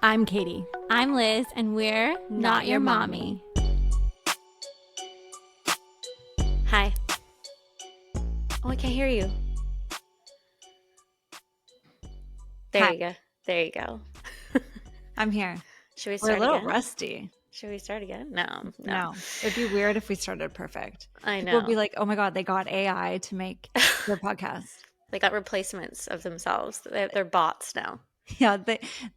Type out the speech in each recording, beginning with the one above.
I'm Katie. I'm Liz, and we're not your mommy. Hi. Oh, I can't hear you. There Hi, you go. There you go. I'm here. Should we We're a start little again? rusty. Should we start again? No, no. No, it'd be weird if we started perfect. I People would be know. like, "Oh my god, they got AI to make their podcast." They got replacements of themselves. They're bots now. Yeah,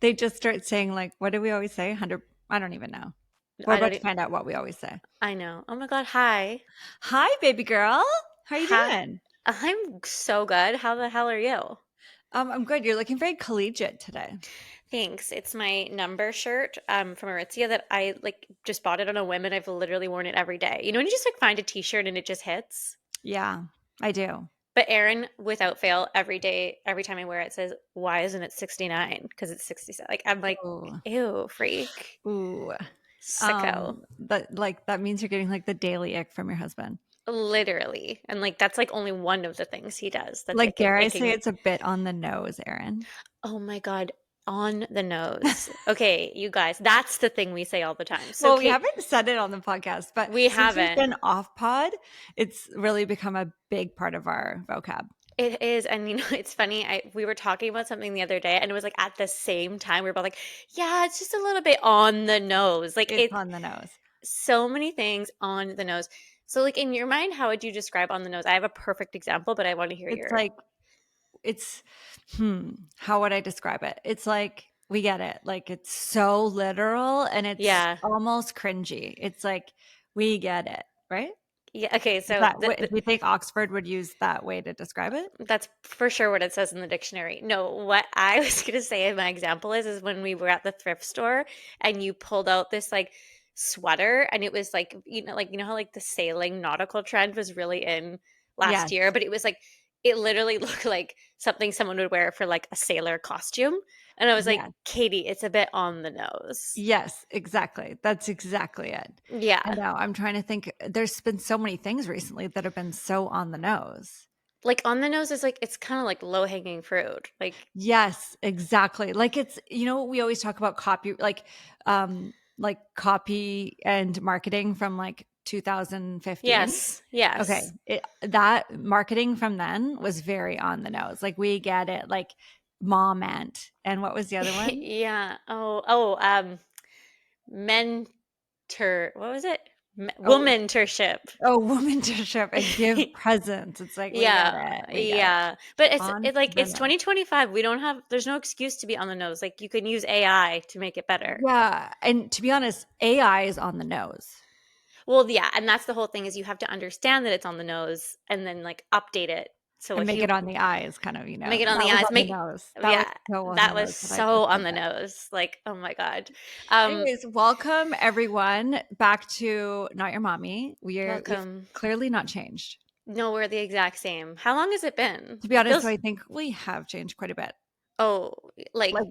they just start saying like, "What do we always say?" 100. I don't even know. We're I don't about to even, find out what we always say. I know. Oh my God. Hi. Hi, baby girl. How you Hi. doing? I'm so good. How the hell are you? I'm good. You're looking very collegiate today. Thanks. It's my number shirt from Aritzia that I like just bought it on a whim and I've literally worn it every day. You know when you just like find a t-shirt and it just hits? Yeah, I do. But Aaron, without fail, every day, every time I wear it, says, "Why isn't it 69?" Because it's 67. Like I'm like, Ooh, ew, freak, ooh. sicko, That means you're getting like the daily ick from your husband. literally. And like that's like only one of the things he does that's Like, dare I icking say me. it's a bit on the nose, Erin? Oh my God, on the nose. Okay, you guys, that's the thing we say all the time. So Well, we Kate, haven't said it on the podcast, but we since we've haven't. been off pod, it's really become a big part of our vocab. It is, and you know, it's funny. We were talking about something the other day, and it was like at the same time we were both like, "Yeah, it's just a little bit on the nose." Like It's it, on the nose. so many things on the nose. So, like in your mind, how would you describe on the nose? I have a perfect example, but I want to hear It's your. like, it's, how would I describe it? It's like, we get it. Like, it's so literal and it's Yeah, almost cringy. It's like, we get it, right? yeah. Okay, Is so that what, do you think Oxford would use that way to describe it? that's for sure what it says in the dictionary. No, what I was gonna say, my example is when we were at the thrift store and you pulled out this like sweater, and it was like you know how like the sailing nautical trend was really in last Yes. year, but it was like it literally looked like something someone would wear for like a sailor costume. And I was like, Yes. Katie, it's a bit on the nose. Yes, exactly. That's exactly it. I Yeah. know. I'm trying to think. There's been so many things recently that have been so on the nose. Like on the nose is like it's kind of like low hanging fruit. Like Yes, exactly. Like it's, we always talk about like copy and marketing from like 2015. yes, Okay. yes. That marketing from then was very on the nose. Like we get it. Like mom aunt. And what was the other one? Yeah. Oh, mentor. What was it? Oh, Womantorship. oh, womanship and give presents. It's like we get Yeah, it. We get it. yeah. But On the it's nose. 2025. We don't have there's no excuse to be on the nose. Like you can use AI to make it better. Yeah, and to be honest, AI is on the nose Well, yeah, and that's the whole thing is you have to understand that it's on the nose and then like update it. So and if make you it on the eyes, kind of, make it on that the was eyes, on the make nose. That was yeah, so on the that was nose that I so just on did the that. nose. Like, oh my God. Um, Anyways, welcome everyone back to Not Your Mommy. We've welcome. clearly not changed. No, we're the exact same. How long has it been? To be It honest, though, feels I think we have changed quite a bit. oh, like Like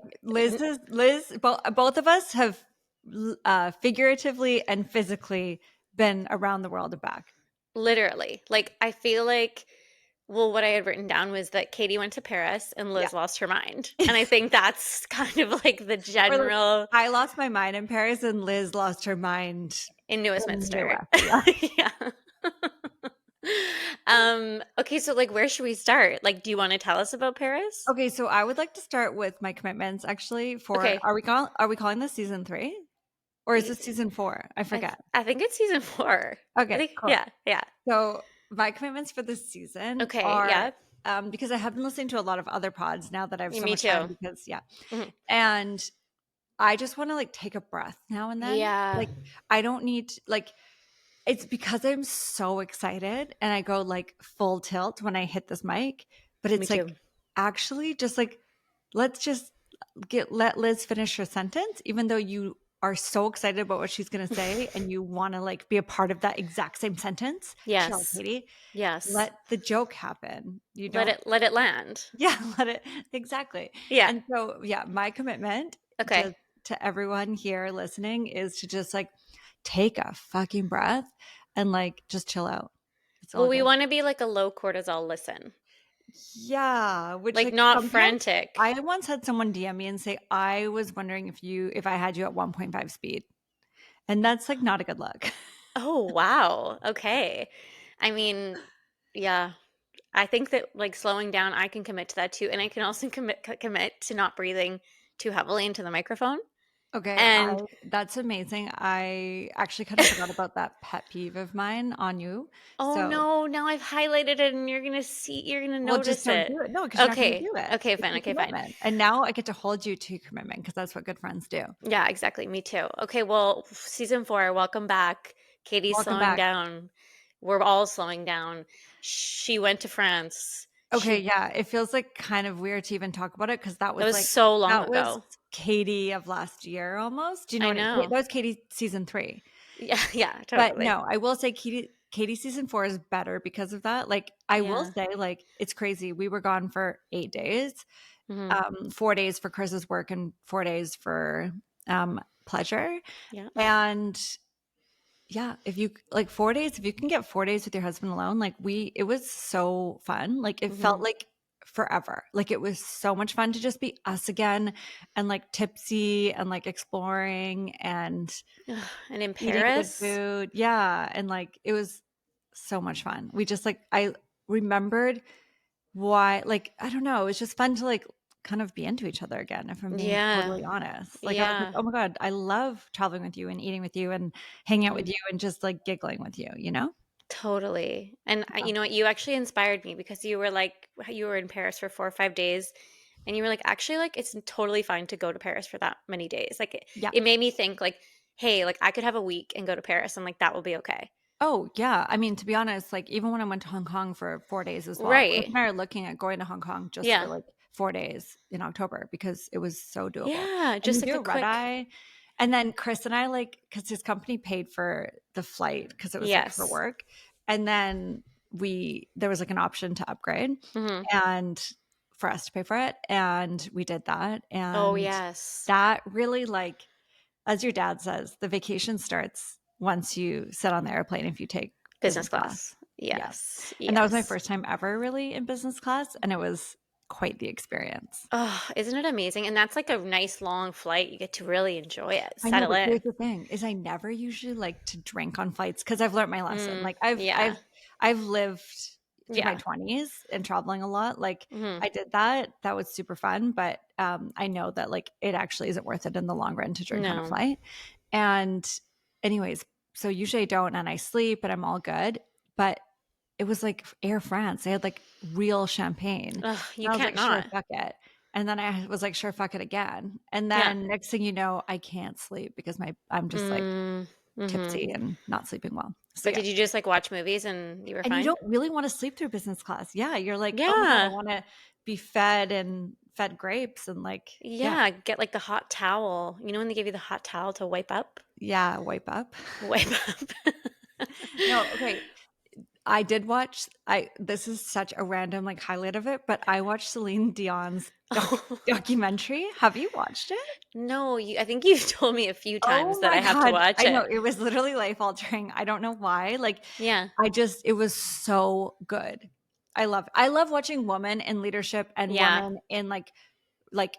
both of us have figuratively and physically been around the world and back. literally. Like I feel like well, what I had written down was that Katie went to Paris and Yeah. Liz lost her mind. And I think that's kind of like the Or like general I lost my mind in Paris and Liz lost her mind in New in the Westminster. US. Yeah. Yeah. Okay, so like where should we start? Like, do you want to tell us about Paris? Okay, so I would like to start with my commitments actually for Okay. are we calling this season 3? Or is Y- this season 4? I forget. I think it's season 4. I Okay, think cool. yeah, yeah. So my commitments for this season Okay, are yeah. because I have been listening to a lot of other pods now that I have so Me much time too. because yeah. Mhm. And I just want to like take a breath now and then. Yeah. Like I don't need like it's because I'm so excited and I go like full tilt when I hit this mic, but Me it's like too. actually just like let's just let Liz finish her sentence, even though you are so excited about what she's going to say and you want to like be a part of that exact same sentence. Chill, Yes. Katie. Yes. Let the joke happen. You Let don't, it land. yeah, let it exactly. Yeah. And so, yeah, my commitment Okay. to everyone here listening is to just like take a fucking breath and like just chill out. It's Well, all we good. want to be like a low cortisol listen. Yeah, which Like like not sometimes frantic. I once had someone DM me and say, "I was wondering if I had you at 1.5 speed." And that's like not a good look. Oh, wow. Okay. I mean, yeah. I think that like slowing down, I can commit to that too, and I can also commit to not breathing too heavily into the microphone. Okay, And I that's amazing. I actually kind of forgot about that pet peeve of mine on you. oh So, no, now I've highlighted it, and you're gonna well, just notice don't it. do it. No, because you're not going to Okay, do it. okay, It's fine, your okay, fine. commitment. And now I get to hold you to your commitment because that's what good friends do. Yeah, exactly. Me too. Okay, well, season 4, welcome back. Katie's Welcome slowing back. down. We're all slowing down. She went to France. Okay, She yeah, it feels like kind of weird to even talk about it because That was so long that was ago. Katie of last year almost. Do you know I what that know. was Katie season 3. Yeah, yeah, But totally. no, I will say Katie season 4 is better because of that. Like I will Yeah. say like it's crazy. We were gone for 8 days. Mhm. 4 days for Chris's work and 4 days for pleasure. Yeah. And yeah, if you like 4 days, if you can get 4 days with your husband alone, like it was so fun. Like it felt Mhm. like forever. Like it was so much fun to just be us again and like tipsy and like exploring and Ugh, and in eating good Paris? food. Yeah, and like it was so much fun. We just like I remembered why like I don't know, it was just fun to like kind of be into each other again if I'm being Yeah. totally honest. Like I was like, Yeah. "Oh my god, I love traveling with you and eating with you and hanging out with Mhm. you and just like giggling with you, you know?" Totally. And Yeah. you know what? You actually inspired me because you were like, you were in Paris for 4 or 5 days, and you were like, actually, like, it's totally fine to go to Paris for that many days. Like, Yeah. it made me think, like, hey, like, I could have a week and go to Paris, and like, that will be okay. Oh, yeah. I mean, to be honest, like even when I went to Hong Kong for 4 days as well, Chris Right. and I are looking at going to Hong Kong just for Yeah. like 4 days in October because it was so doable. Yeah. And Just you like do a a red quick, eye. And then Chris and I like because his company paid for the flight because it was like for yes. work. And then there was like an option to upgrade Hmm. and for us to pay for it. And we did that. Oh, And yes. that really like as your dad says, the vacation starts once you sit on the airplane if you take Business business class. class. Yes. Yes. And that was my Yes. first time ever really in business class, and it was quite the experience. Oh, isn't it amazing? And that's like a nice long flight. You get to really enjoy it, I know, settle but here's in. the thing, is I never usually like to drink on flights because 'cause I've learned my lesson. Like, Yeah. I've lived through my Yeah. 20s and traveling a lot. Like, Hmm. I did that. That was super fun, but, I know that, like, it actually isn't worth it in the long run to drink on a No. flight. And anyways, so usually I don't and I sleep and I'm all good, but it was like Air France. They had like real champagne. Ugh, you And I was can't like, "Sure, not. fuck it." And then I was like, "Sure, fuck it again." And Yeah. then next thing you know, I can't sleep because I'm just like Mm, mhm. tipsy and not sleeping well. So But yeah. did you just, like, watch movies and you were And you fine? don't really want to sleep through business class. Yeah, you're like, "Oh my god, I Yeah. want to be fed and fed grapes and like, yeah, Yeah, get, like, the hot towel. You know when they give you the hot towel to wipe up? yeah, wipe up." Wipe up. No, okay. I did watch I this is such a random like highlight of it, but I watched Celine Dion's Oh. documentary. Have you watched it? No, I think you've told me a few Oh times that my I have to god. watch I know, it. it was literally life altering. I don't know why. Like, Yeah. it was so good. I love watching women in leadership and Yeah. women in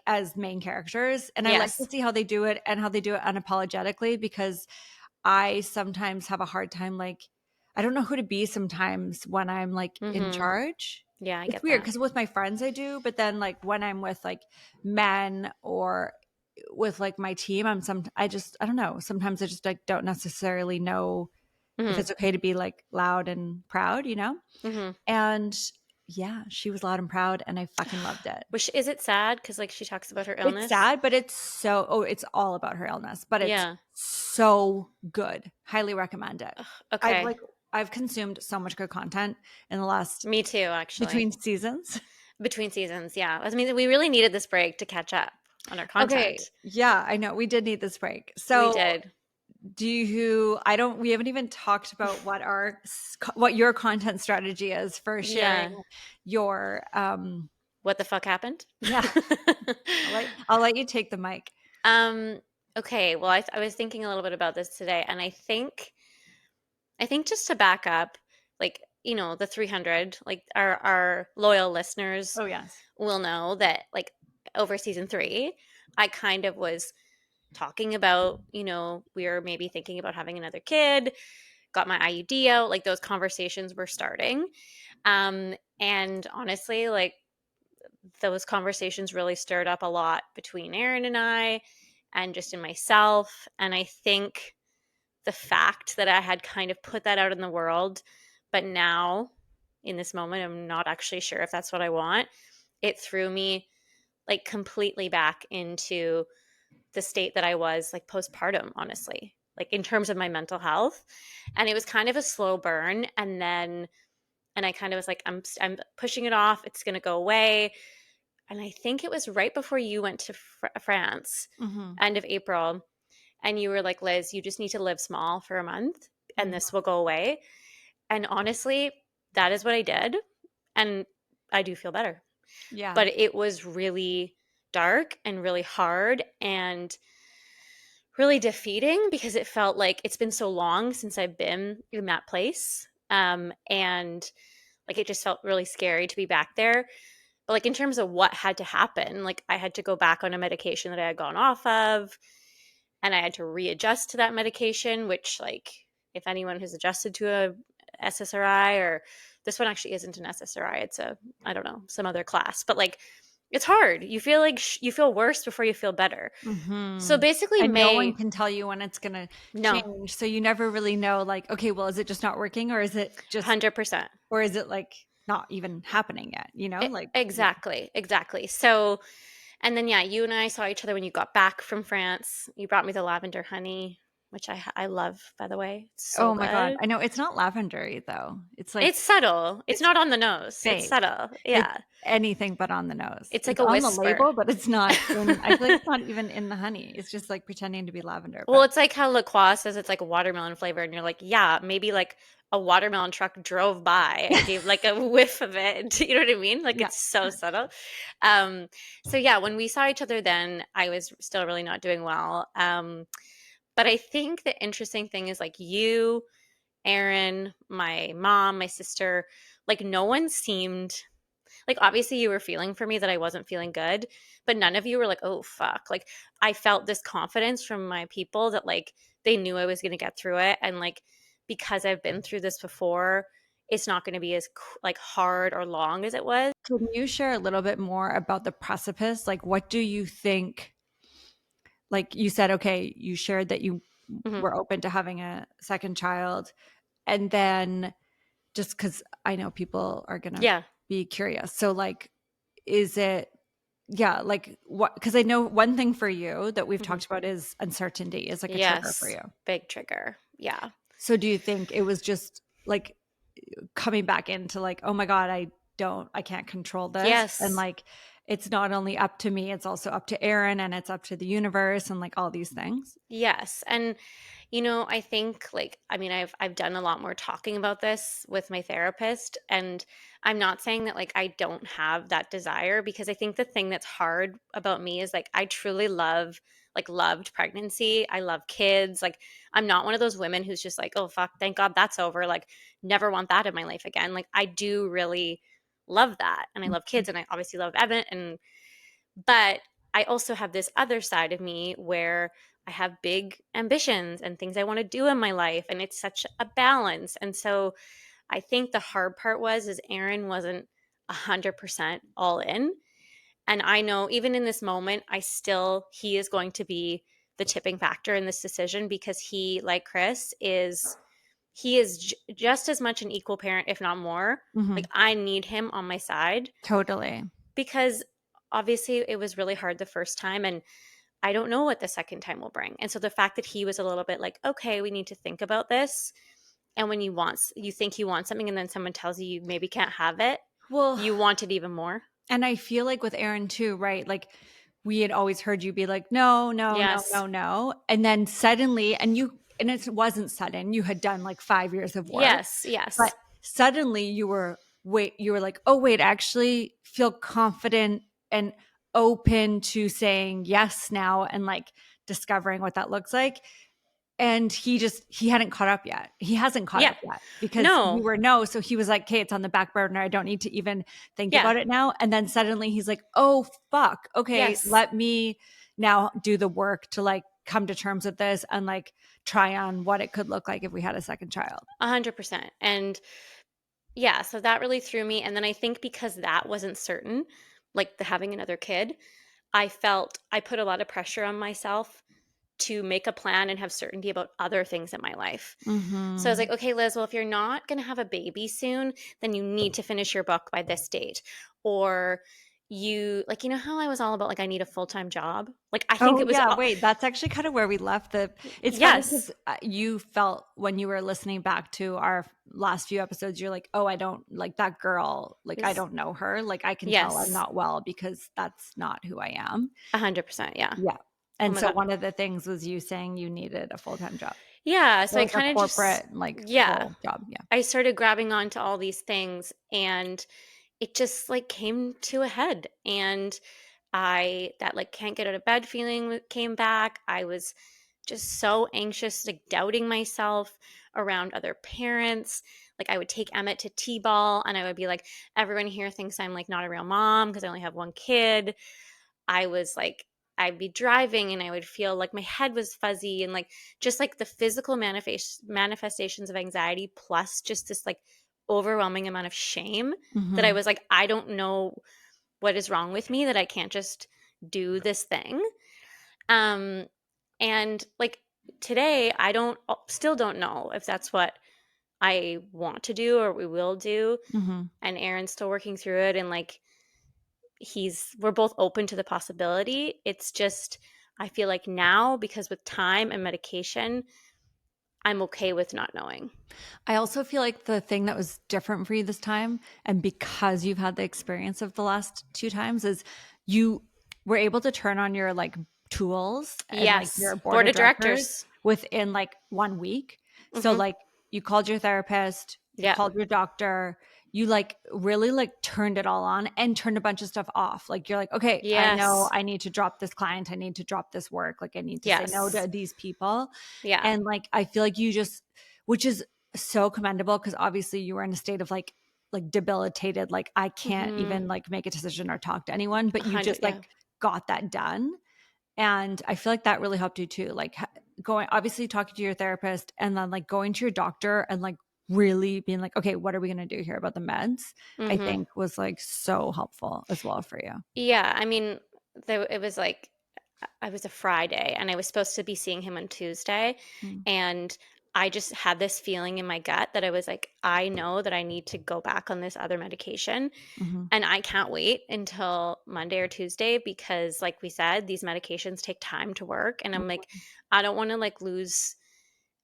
as main characters, and I like to Yes. see how they do it and how they do it unapologetically because I sometimes have a hard time, like I don't know who to be sometimes when I'm, like, in Mhm. charge. Yeah, I It's get weird that. because with my friends I do, but then, like, when I'm with, like, men or with, like, my team, I don't know, sometimes I just, like, don't necessarily know if Mhm. it's okay to be, like, loud and proud, you know? Mhm. And, yeah, she was loud and proud, and I fucking loved it. Is it sad? Because like, she talks about her It's illness? sad, but it's all about her illness, but it's Yeah. so good. Highly recommend it. Ugh, I've, okay. like I've consumed so much good content in the last Me too, actually. between seasons. Between seasons, yeah. I mean, we really needed this break to catch up on our Okay, content. yeah, I know, we did need this break. We So, did. we haven't even talked about what your content strategy is for sharing Yeah. your, What the fuck happened? yeah, I'll let you take the mic. Um, okay, well, I was thinking a little bit about this today, and I think just to back up, like the 300, like our loyal listeners Oh, yes. will know that like over season 3, I kind of was talking about, we were maybe thinking about having another kid, got my IUD out, like those conversations were starting. And honestly, like those conversations really stirred up a lot between Aaron and I and just in myself. And I think the fact that I had kind of put that out in the world, but now in this moment, I'm not actually sure if that's what I want. It threw me like completely back into the state that I was like postpartum, honestly, like in terms of my mental health. And it was kind of a slow burn. And I kind of was like, I'm pushing it off. It's going to go away. And I think it was right before you went to France, Mm-hmm. end of April. And you were like, Liz, you just need to live small for a month and Mm-hmm. this will go away. And honestly, that is what I did. And I do feel better. Yeah. But it was really dark and really hard and really defeating because it felt like it's been so long since I've been in that place. And like it just felt really scary to be back there. But like in terms of what had to happen, like I had to go back on a medication that I had gone off of and I had to readjust to that medication, which like if anyone has adjusted to a SSRI, or this one actually isn't an SSRI, it's a, I don't know, some other class, but like it's hard. You feel like you feel worse before you feel better. So Mm-hmm. basically And no one May, can tell you when it's going to no, change. So you never really know, like, okay, well, is it just not working, or is it just, 100%. or is it like not even happening yet? Like, yeah. Exactly, exactly. So, and then yeah, you and I saw each other when you got back from France. You brought me the lavender honey, which I love, by the way. It's so Oh my God. good. I know it's not lavendery though. It's like, It's subtle. It's it's not on the nose. It's fake. subtle. It's Yeah. anything but on the nose. It's like It's a on the whisper. label, but it's not in, I feel like it's not even in the honey. It's just like pretending to be lavender. Well, But it's like how La Croix says it's like a watermelon flavor, and you're like, yeah, maybe like a watermelon truck drove by and gave like a whiff of it. You know what I mean? Like yeah. it's so subtle. Um, so yeah, when we saw each other then, I was still really not doing well. But I think the interesting thing is like you, Aaron, my mom, my sister, like no one seemed like obviously you were feeling for me that I wasn't feeling good, but none of you were like, "Oh fuck." Like I felt this confidence from my people that like they knew I was going to get through it and like because I've been through this before, it's not going to be as like hard or long as it was. Can you share a little bit more about the precipice? Like, what do you think? Like you said, okay, you shared that you Mhm. were open to having a second child. And then just because I know people are going to Yeah. be curious. So, like, is it, yeah, like what? Because I know one thing for you that we've Mhm. talked about is uncertainty is like a trigger for Yes. you. Big trigger. Yeah. So, do you think it was just like coming back into like, oh my God, I can't control this. And Yes. like, it's not only up to me, it's also up to Aaron and it's up to the universe and like all these things. Yes. And I think like I mean I've done a lot more talking about this with my therapist and I'm not saying that like I don't have that desire because I think the thing that's hard about me is like I truly loved pregnancy. I love kids. Like I'm not one of those women who's just like, "Oh fuck, thank God that's over." Like never want that in my life again. Like I do really love that and I love Mhm. kids and I obviously love Evan and but I also have this other side of me where I have big ambitions and things I want to do in my life and it's such a balance. And so I think the hard part was is Aaron wasn't 100% all in. And I know even in this moment he is going to be the tipping factor in this decision because he like Chris is just as much an equal parent if not more. Like Mhm. I need him on my side Totally. because obviously it was really hard the first time and I don't know what the second time will bring. And so the fact that he was a little bit like, okay, we need to think about this. And when you think you want something and then someone tells you you maybe can't have it, Well, you want it even more. and I feel like with Aaron too, right? Like we had always heard you be like, no, no, no, Yes. no, no. And then suddenly, and it wasn't sudden, you had done like 5 years of work, Yes. but Yes. suddenly you were like, oh, wait, I actually feel confident and open to saying yes now and like discovering what that looks like. And he hadn't caught up yet. He hasn't caught Yeah. up yet because we No. were no. So he was like, okay, it's on the back burner. I don't need to even think Yeah. about it now. And then suddenly he's like, oh, fuck. Okay, Yes. let me now do the work to like come to terms with this and like try on what it could look like if we had a second child. 100%. And yeah, so that really threw me. And then I think because that wasn't certain, like the having another kid, I felt I put a lot of pressure on myself to make a plan and have certainty about other things in my life. So I was Mm-hmm. like, okay, Liz, well, if you're not going to have a baby soon, then you need to finish your book by this date. Or you, like, you know how I was all about, like, I need a full time job? Like, I think Oh it was, yeah, wait, that's actually kind of where we left the it's funny because yes, you felt when you were listening back to our last few episodes, you're like, oh, I don't like that girl, like I is, don't know her, like I can tell I'm yes, not well because that's not who I am. 100%. Yeah. Yeah. Oh And my so God. one of the things was you saying you needed a full-time job Yeah. So or I like a kind of just, corporate, like yeah, full job. Yeah. I started grabbing onto all these things and it just like came to a head. And that like can't get out of bed feeling came back. I was just so anxious, like doubting myself around other parents. Like I would take Emmett to T-ball and I would be like, everyone here thinks I'm like not a real mom because I only have one kid. I was like, I'd be driving and I would feel like my head was fuzzy and like just like the physical manifestations of anxiety plus just this like overwhelming amount of shame that I Mhm. was like, I don't know what is wrong with me that I can't just do this thing. Um, and like today, I don't still don't know if that's what I want to do or we will do. Mhm. And Aaron's still working through it, and like we're both open to the possibility. It's just I feel like now because with time and medication, I'm okay with not knowing. I also feel like the thing that was different for you this time, and because you've had the experience of the last two times, is you were able to turn on your like tools and like Yes, your board board of of directors directors. within like 1 week. So Mm-hmm. like you called your therapist, you Yeah. called your doctor, you like really like turned it all on and turned a bunch of stuff off. Like you're like, okay, I know Yes. I need to drop this client, I need to drop this work, like I need to say no Yes. to these people. Yeah. And like I feel like you just, which is so commendable because obviously you were in a state of like debilitated, like I can't Mm-hmm. even like make a decision or talk to anyone, but A you hundred. just Yeah. like got that done. And I feel like that really helped you too, like going obviously talking to your therapist and then like going to your doctor and like really being like, okay, what are we going to do here about the meds? I Mm-hmm. think was like so helpful as well for you. Yeah. I mean, it was like I was a Friday and I was supposed to be seeing him on Tuesday. Mm. And I just had this feeling in my gut that I was like, I know that I need to go back on this other medication. Mhm. And I can't wait until Monday or Tuesday because, like we said, these medications take time to work. And I'm like, I don't want to like lose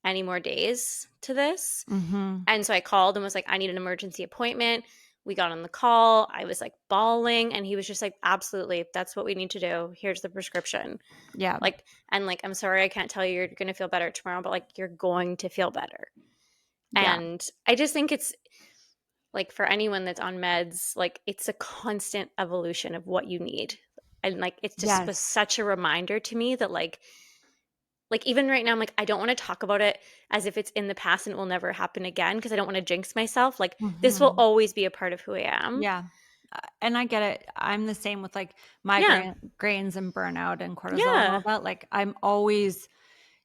any more days to this. Mhm. And so I called and was like, I need an emergency appointment. We got on the call. I was like bawling. And he was just like, absolutely. That's what we need to do. Here's the prescription. Yeah. Like, and like, I'm sorry, I can't tell you you're going to feel better tomorrow, but like, you're going to feel better. Yeah. And I just think it's like for anyone that's on meds, like, it's a constant evolution of what you need. And like, it just was Yes. such a reminder to me that like even right now, I'm like, I don't want to talk about it as if it's in the past and it will never happen again because I don't want to jinx myself. Like, this will Mhm. always be a part of who I am. Yeah. And I get it. I'm the same with like Yeah. migraines and burnout and cortisol and all Yeah. that. Like I'm always,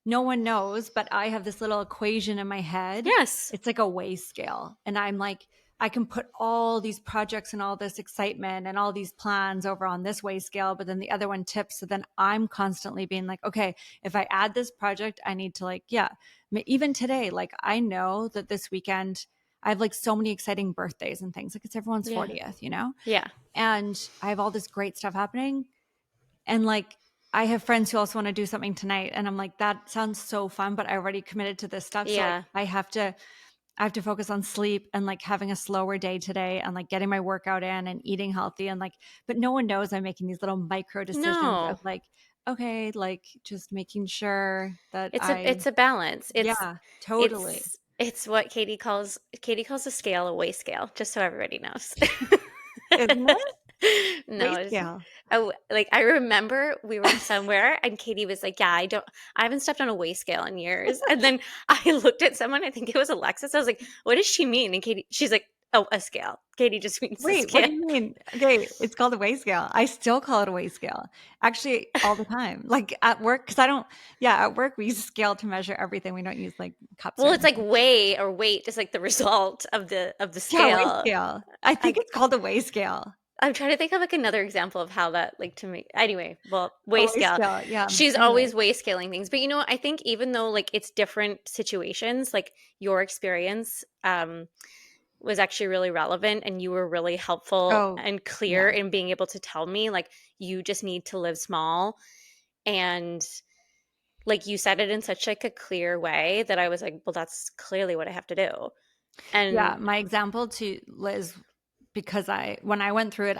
no one knows, but I have this little equation in my head. Yes. It's like a weigh scale. And I'm like, I can put all these projects and all this excitement and all these plans over on this weigh scale, but then the other one tips. So then I'm constantly being like, okay, if I add this project, I need to like, yeah, even today, like I know that this weekend, I have like so many exciting birthdays and things. Like it's everyone's Yeah. 40th, you know? Yeah. And I have all this great stuff happening. And like, I have friends who also want to do something tonight. And I'm like, that sounds so fun, but I already committed to this stuff. So like, Yeah. I have to focus on sleep and like having a slower day today and like getting my workout in and eating healthy. And like, but no one knows I'm making these little micro decisions of No. like, okay, like just making sure that It's a balance. yeah, totally. It's what Katie calls a scale a weigh scale, just so everybody knows. Isn't it? No, Weight it's scale. oh, like, I remember we were somewhere and Katie was like, "Yeah, I haven't stepped on a weigh scale in years." And then I looked at someone, I think it was Alexis, I was like, "What does she mean?" And she's like, "Oh, a scale." Katie just means a Wait, what scale. do you mean? Okay, it's called a weigh scale. I still call it a weigh scale. Actually, all the time. Like at work, because I don't, yeah, at work we use a scale to measure everything. We don't use like cups or Well, it's like anything. weigh or weight is like the result of the Yeah, weigh scale. scale. I think I it's called a weigh scale. I'm trying to think of like another example of how that like to me. Anyway, well, A weigh weigh scale. scale. Yeah. She's Anyway. always weigh scaling things. But you know, I think even though like it's different situations, like your experience was actually really relevant and you were really helpful Oh, and clear yeah. in being able to tell me like you just need to live small and like you said it in such like a clear way that I was like, well, that's clearly what I have to do. Yeah. And My example to Liz, because when I went through it,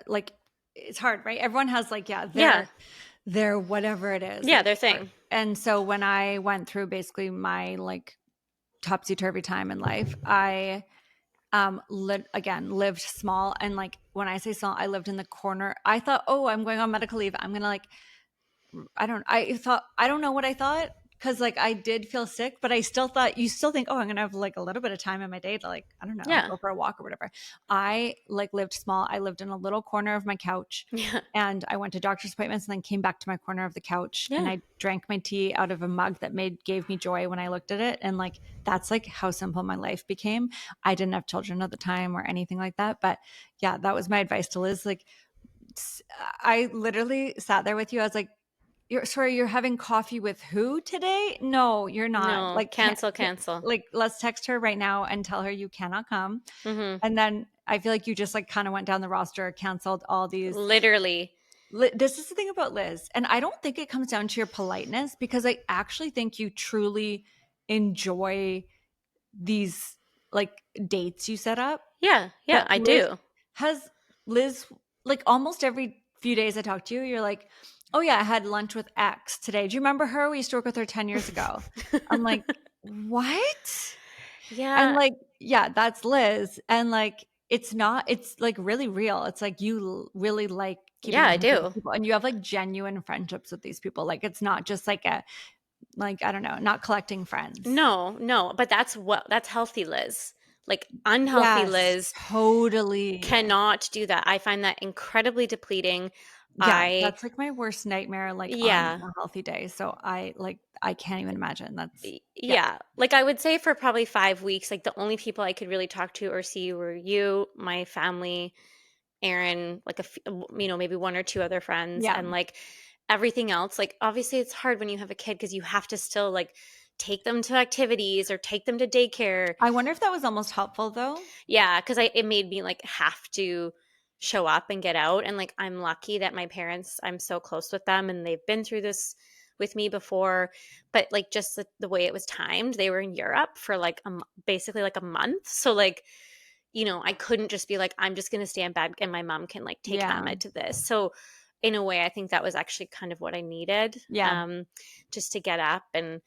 like it's hard, right? Everyone has like, yeah, yeah, their whatever it is. yeah, Like, their thing. and so when I went through basically my like topsy turvy time in life, I again lived small, and like when I say small, I lived in the corner. I thought, oh, I'm going on medical leave, I'm gonna like I don't know what I thought, because like I did feel sick, but I still thought, you still think, oh, I'm gonna have like a little bit of time in my day to like, I don't know, Yeah. go for a walk or whatever. I like lived small. I lived in a little corner of my couch, Yeah. and I went to doctor's appointments and then came back to my corner of the couch, and Yeah. I drank my tea out of a mug that gave me joy when I looked at it. And like that's like how simple my life became. I didn't have children at the time or anything like that, but yeah, that was my advice to Liz. Like I literally sat there with you. I was like, you're having coffee with who today? No, you're not. No, Like, cancel, cancel. like, let's text her right now and tell her you cannot come. Mhm. And then I feel like you just like kind of went down the roster, canceled all these. Literally. This is the thing about Liz. And I don't think it comes down to your politeness, because I actually think you truly enjoy these like dates you set up. Yeah, yeah, But I do. has Liz, like almost every few days I talk to you, you're like, oh yeah, I had lunch with X today. Do you remember her? We used to work with her 10 years ago. I'm like, what? And Yeah. like, yeah, that's Liz. And like, it's like really real. It's like you really like Yeah, keeping in I touch with these do. people, and you have like genuine friendships with these people. Like, it's not just like like, I don't know, not collecting friends. No, no, but that's healthy Liz. Like unhealthy Yes, Liz totally. cannot do that. I find that incredibly depleting. Yeah, I that's like my worst nightmare, like on yeah. a healthy day. So I can't even imagine. That's yeah. Yeah, like I would say for probably 5 weeks, like the only people I could really talk to or see were you, my family, Aaron, like you know, maybe one or two other friends, Yeah. and like everything else. Like obviously, it's hard when you have a kid because you have to still like take them to activities or take them to daycare. I wonder if that was almost helpful though. Yeah, because it made me like have to show up and get out. And like I'm lucky that my parents, I'm so close with them, and they've been through this with me before. But like just the way it was timed, they were in Europe for like basically like a month. So like you know, I couldn't just be like, I'm just going to stay in bed and my mom can like take Yeah. Emma to this. So, in a way, I think that was actually kind of what I needed, Yeah. just to get up and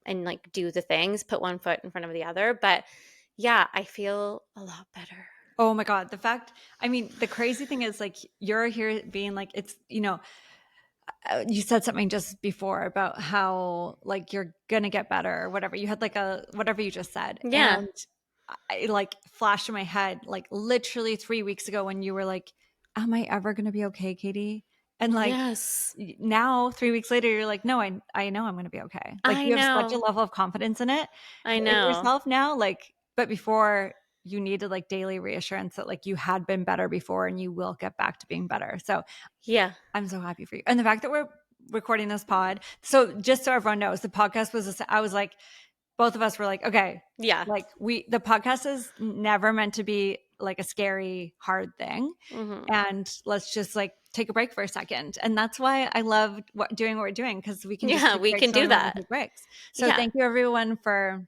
like do the things, put one foot in front of the other. But yeah, I feel a lot better. Oh my God. I mean, the crazy thing is like you're here being like, it's, you said something just before about how like you're gonna get better or whatever. You had like a whatever you just said. Yeah. And I like flashed in my head like literally 3 weeks ago when you were like, am I ever gonna be okay, Katie? And like Yes. now 3 weeks later, you're like, no, I know I'm gonna be okay. Like I you have such a know. level of confidence I in know. yourself now. Like, but before you needed like daily reassurance that like you had been better before and you will get back to being better. So Yeah. I'm so happy for you. And the fact that we're recording this pod. So just so everyone knows, the podcast I was like, both of us were like, okay, Yeah. like the podcast is never meant to be like a scary, hard thing. Hmm. And let's just like take a break for a second. And that's why I love doing what we're doing, because we can just Yeah. take We breaks can when do we want to that. take breaks. So Yeah. thank you everyone for,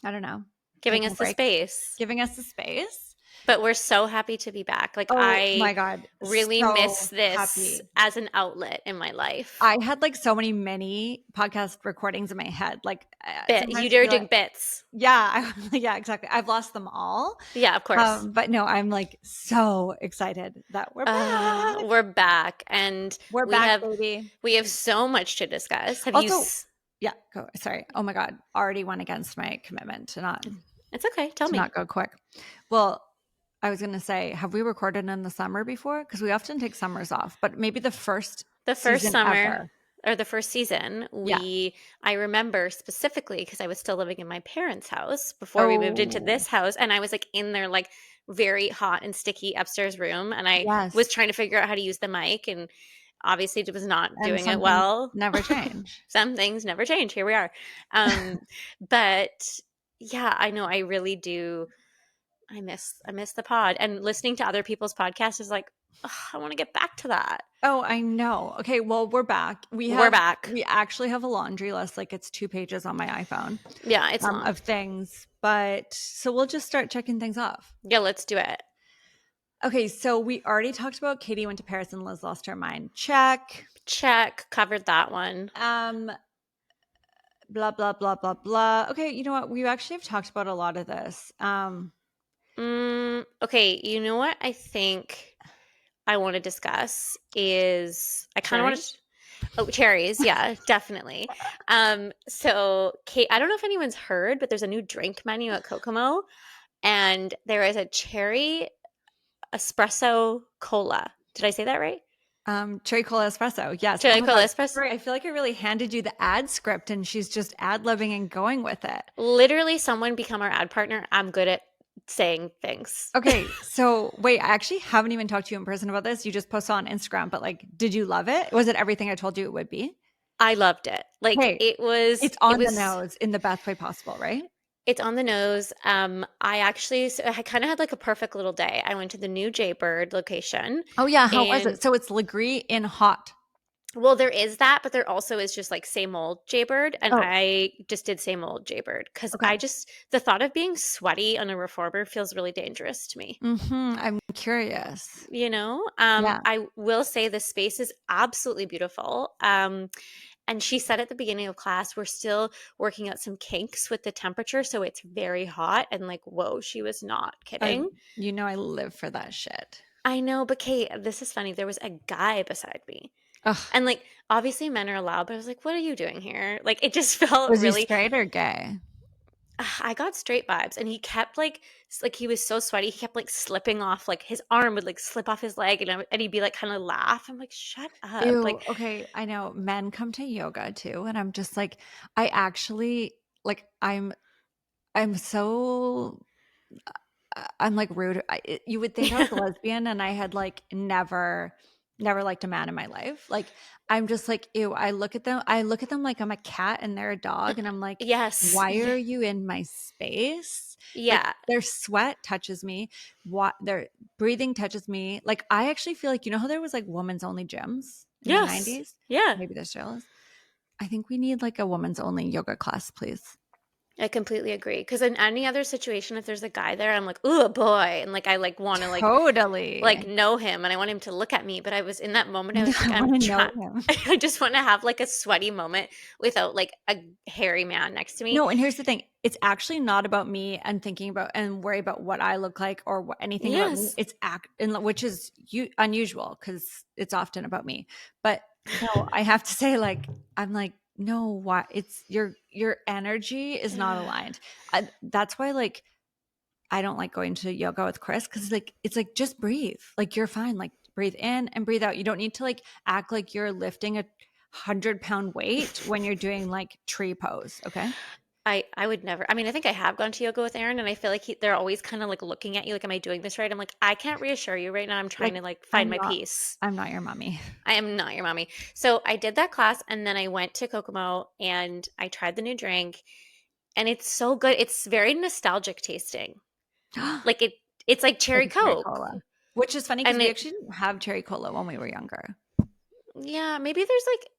I don't know, Giving taking a us the break, space. giving us the space. But we're so happy to be back. Like, Oh I my God. really miss So this happy. as an outlet in my life. I had like so many mini podcast recordings in my head. Like You sometimes were you're like, doing bits. yeah, yeah, exactly. I've lost them all. Yeah, of course. But no, I'm like so excited that we're back. We're back, and We're we back, have baby. we have so much to discuss. Have you Also, yeah, go. Sorry. Oh my God. Already went against my commitment It's okay. Tell to me. not go quick. Well, I was gonna say, have we recorded in the summer before? Because we often take summers off, but maybe the first The first season summer ever. or the first season, Yeah. I remember specifically because I was still living in my parents' house before we moved into Oh, this house, and I was like in their like very hot and sticky upstairs room, and I was yes. trying to figure out how to use the mic, and obviously was not And doing it some things well. never change. Some things never change. Here we are. Um, but yeah, I know I really do. I miss the pod, and listening to other people's podcasts is like, ugh, I want to get back to that. Oh, I know. Okay, well, we're back. We're back. We actually have a laundry list, like it's 2 pages on my iPhone, Yeah, it's long. of things, but so we'll just start checking things off. Yeah, let's do it. Okay, so we already talked about Katie went to Paris and Liz lost her mind. Check. Check. Covered that one. Um, blah blah blah blah blah. Okay, you know what? We actually have talked about a lot of this. Okay, you know what I think I want to discuss is I kind of want Cherry. to. Oh, cherries. Yeah, definitely. So Kate, I don't know if anyone's heard, but there's a new drink menu at Kokomo, and there is a cherry espresso cola. Did I say that right? Cherry cola espresso. Yes. Oh Cherry my cola God. espresso. Sorry, I feel like I really handed you the ad script and she's just ad libbing and going with it. Literally, someone become our ad partner. I'm good at saying things. Okay, so wait, I actually haven't even talked to you in person about this. You just posted on Instagram, but like, did you love it? Was it everything I told you it would be? I loved it. Like Hey, it was. it's It on the was. nose in the best way possible, right? It's on the nose. I kind of had like a perfect little day. I went to the new Jaybird location, Oh yeah, how was and it? So it's Legree in hot. well, there is that, but there also is just like same old Jaybird, and Oh, I just did same old Jaybird because okay. the thought of being sweaty on a reformer feels really dangerous to me. I'm curious. Yeah. I will say the space is absolutely beautiful. And she said at the beginning of class, we're still working out some kinks with the temperature, so it's very hot. And like, whoa, she was not I kidding. I live for that shit. I know, but Kate, this is funny. There was a guy beside me. Ugh. And like, obviously men are allowed, but I was like, what are you doing here? Like, it just felt Was he really, straight or gay? I got straight vibes. And he kept like he was so sweaty. He kept like slipping off, like his arm would like slip off his leg and he'd be like kind of laugh. I'm like, shut up. Ew, Like, okay, I know men come to yoga too, and I'm just like, I actually like I'm so I'm like rude. You would think I was a lesbian and I had like never liked a man in my life. Like I'm just like, ew, I look at them like I'm a cat and they're a dog and I'm like, yes. why are you in my space? Like Yeah. their sweat touches me, what their breathing touches me. Like I actually feel like, you know how there was like women's only gyms in the Yes. 90s? Yeah. Maybe there still is. I think we need like a women's only yoga class, please. I completely agree. Because in any other situation, if there's a guy there, I'm like, oh boy, and like I like want to like Totally. know him, and I want him to look at me. But I was in that moment, I was like, I I'm want to know trying. him. I just want to have like a sweaty moment without like a hairy man next to me. No, and here's the thing. It's actually not about me and thinking about and worry about what I look like or anything about me. Yes. It's which is unusual because it's often about me. But no, I have to say, like, I'm like, no, why? It's your energy is not aligned. That's why, like, I don't like going to yoga with Chris because it's like just breathe. Like you're fine. Like breathe in and breathe out. You don't need to like act like you're lifting a 100-pound weight when you're doing like tree pose. Okay. I would never. I mean, I think I have gone to yoga with Aaron, and I feel like they're always kind of like looking at you, like, "Am I doing this right?" I'm like, I can't reassure you right now. I'm trying Like to like find I'm my not peace. I'm not your mommy. I am not your mommy. So I did that class, and then I went to Kokomo and I tried the new drink, and it's so good. It's very nostalgic tasting. Like it's like Like cherry a cherry Coke, cola. Which is funny because and we it actually didn't have cherry cola when we were younger. Yeah, maybe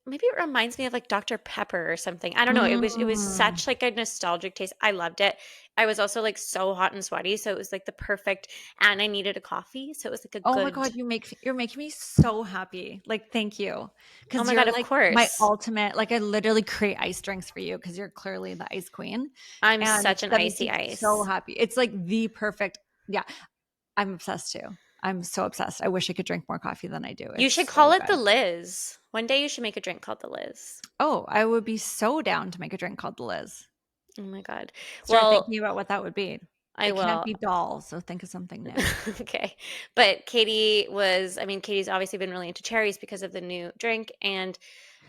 maybe it reminds me of like Dr. Pepper or something. I don't know. It was Mm. such like a nostalgic taste. I loved it. I was also like so hot and sweaty, so it was like the perfect, and I needed a coffee, so it was like a Oh my good. God, you're making me so happy. Like, thank you. Oh Because my you're God, of like my course. ultimate, like I literally create ice drinks for you because you're clearly the ice queen. I'm And such an that makes icy me so ice. happy. It's like the perfect, yeah. I'm obsessed too. I'm so obsessed. I wish I could drink more coffee than I do. You It's should call so it the good. Liz. One day you should make a drink called the Liz. Oh, I would be so down to make a drink called the Liz. Oh my God. Start Well, thinking about what that would be. I It can't will. be doll, so think of something new. Okay. But Katie's obviously been really into cherries because of the new drink. And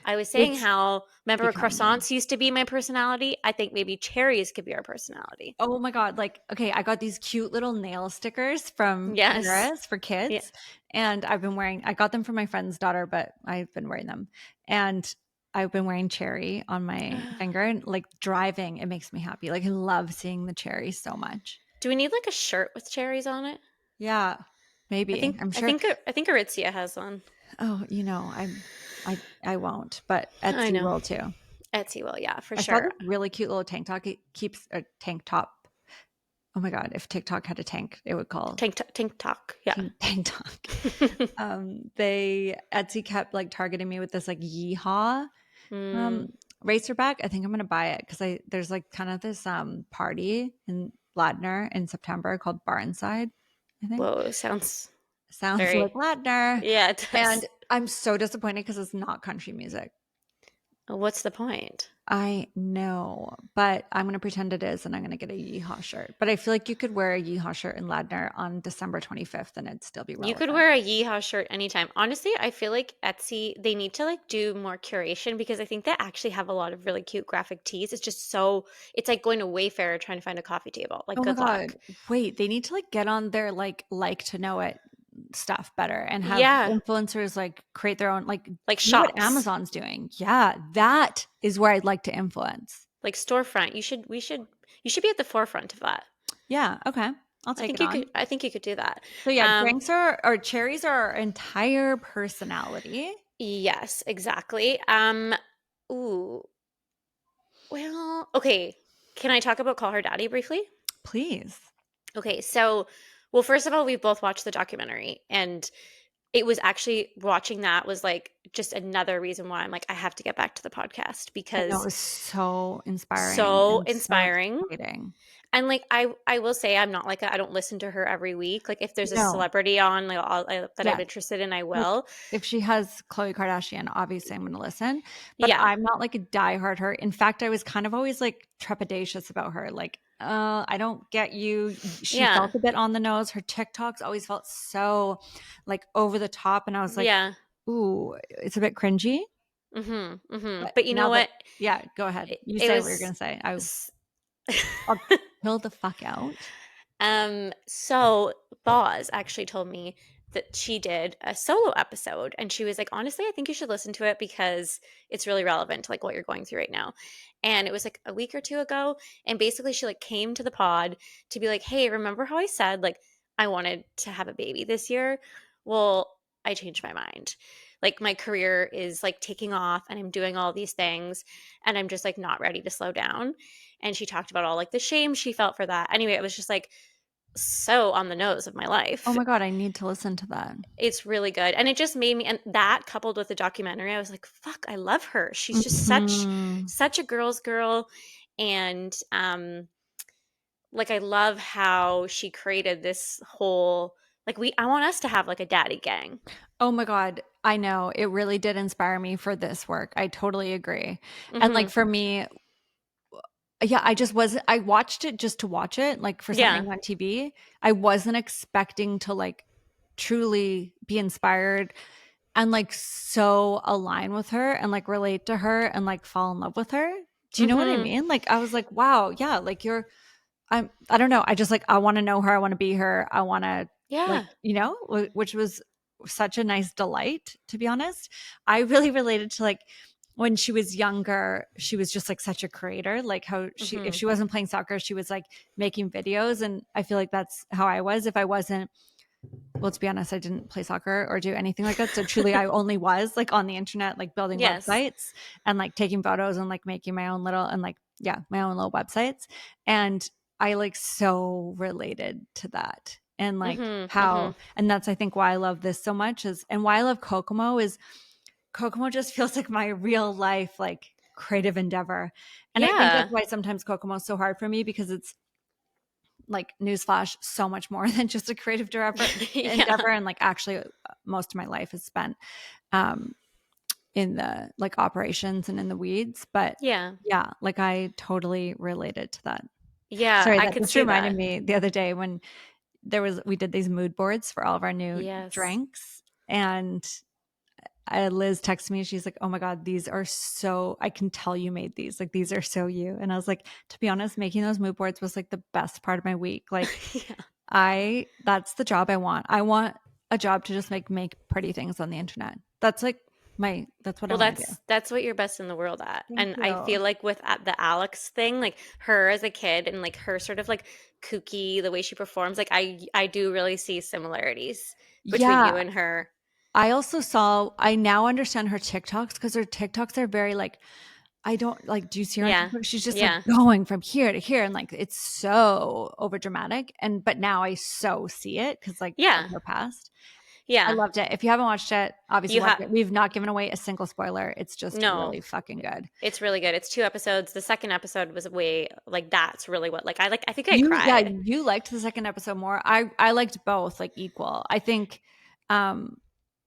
I was saying It's how, remember becoming. croissants used to be my personality? I think maybe cherries could be our personality. Oh my God. Like, okay, I got these cute little nail stickers from Yes. Paris for Yeah. kids. And I got them for my friend's daughter, but I've been wearing them. And I've been wearing cherry on my finger and like driving, it makes me happy. Like, I love seeing the cherry so much. Do we need like a shirt with cherries on it? Yeah, I maybe. think I'm I sure. think I think Aritzia has one. Oh, I won't, but I Etsy know. will too. Etsy will, yeah, for I saw sure. this really cute little tank top. It keeps a tank top. Oh my God, if TikTok had a tank, it would call Tank talk, yeah. tank talk. They Etsy kept like targeting me with this like yeehaw Mm, um racerback. I think I'm gonna buy it because I there's like kind of this party in Ladner in September called Barnside, I think. whoa, sounds Sounds like very, Ladner. yeah, it And does. I'm so disappointed because it's not country music. What's the point? I know, but I'm going to pretend it is and I'm going to get a Yeehaw shirt. But I feel like you could wear a Yeehaw shirt in Ladner on December 25th and it'd still be You could relevant. wear a yeehaw shirt anytime. Honestly, I feel like Etsy, they need to like do more curation because I think they actually have a lot of really cute graphic tees. It's just so, it's like going to Wayfair trying to find a coffee table. Like, Oh my good luck. God. Wait, they need to like get on their like to know it stuff better and have Yeah, influencers like create their own, like like do what shops, Amazon's doing. Yeah, that is where I'd like to influence. like storefront. You should be at the forefront of that. Yeah, okay. I'll take it on. I think you could do that. So yeah, Um, drinks are or cherries are our entire personality. yes, exactly. Ooh, well, okay. Can I talk about Call Her Daddy briefly? Please. Okay, so, well, first of all, we've both watched the documentary, and it was actually watching that was like just another reason why I'm like, I have to get back to the podcast I know it because was so inspiring so and so inspiring. exciting. And like I will say I'm not like I don't listen to her every week. Like if there's a No, celebrity on like that I'm yes. interested in, I Like, will. if she has Khloe Kardashian, obviously I'm gonna listen, but Yeah. I'm not like a diehard her. In fact, I was kind of always like trepidatious about her. Like, I don't get you. She Yeah. felt a bit on the nose. Her TikToks always felt so like over the top, and I was like, Yeah. ooh, it's a bit cringy. Mhm. Mhm. But But you know now that what? yeah, go ahead. You It say what you're was gonna say. s- I'll chill the fuck out. So Boz actually told me that she did a solo episode and she was like, honestly, I think you should listen to it because it's really relevant to like what you're going through right now. And it was like a week or two ago. And basically she like came to the pod to be like, hey, remember how I said like I wanted to have a baby this year? Well, I changed my mind. Like my career is like taking off and I'm doing all these things and I'm just like not ready to slow down. And she talked about all like the shame she felt for that. Anyway, it was just like so on the nose of my Oh life. my god, I need to listen to that. It's really good. And it just made me, and that coupled with the documentary, I was like, fuck, I love her. She's just Mhm. such a girl's girl. And like I love how she created this whole like I want us to have like a daddy gang. Oh my god, I know. It really did inspire me for this work. I totally agree. And like Hmm. for me, yeah, I watched it just to watch it, like for Yeah. something on TV. I wasn't expecting to like truly be inspired and like so align with her and like relate to her and like fall in love with her. Do you know what I Hmm. mean? Like I was like, wow, yeah, like I don't know. I just like I want to know her. I want to be her. I want to like, Yeah. which was such a nice delight to be honest. I really related to like when she was younger, she was just like such a creator, like how she if Hmm. she wasn't playing soccer, she was like making videos and I feel like that's how I was if I wasn't well, to be honest, I didn't play soccer or do anything like that. So truly, I only was like on the internet, like building Yes. websites and like taking photos and like making my own little and like, yeah, my own little websites. And I like so related to that. And like Mhm. how, Mhm. and that's, I think, why I love this so much is, and why I love Kokomo is Kokomo just feels like my real life, like creative endeavor. And I think that's Yeah. why sometimes Kokomo is so hard for me because it's like newsflash so much more than just a creative Yeah. endeavor and like actually most of my life is spent um in the like operations and in the weeds, but Yeah. yeah, like I totally related to that. Yeah, Sorry, I that could just see reminded that. me the other day when we did these mood boards for all of our new Yes. drinks, and Liz texted me. She's like, "Oh my god, these are so. I can tell you made these. Like these are so you." And I was like, "To be honest, making those mood boards was like the best part of my week. Like, Yeah. that's the job I want. I want a job to just make pretty things on the internet. That's like that's what I Well, want to do." that's what you're best in the world at. Thank And I you. feel like with the Alex thing, like her as a kid and like her sort of like kooky, the way she performs, like I do really see similarities between you Yeah, and her. I now understand her TikToks because her TikToks are very like I don't like, do you see her on Yeah. TikTok? She's just like Yeah. going from here to here and like it's so over dramatic. And but now I so see it because like of Yeah. her past. I Yeah. loved it. If you haven't watched it, obviously You watch have it. We've not given away a single spoiler. It's just no. really fucking good. It's really good. It's 2 episodes. The second episode was way like that's really what like I think I Yeah, cried. you liked the second episode more. I liked both like equal. I think um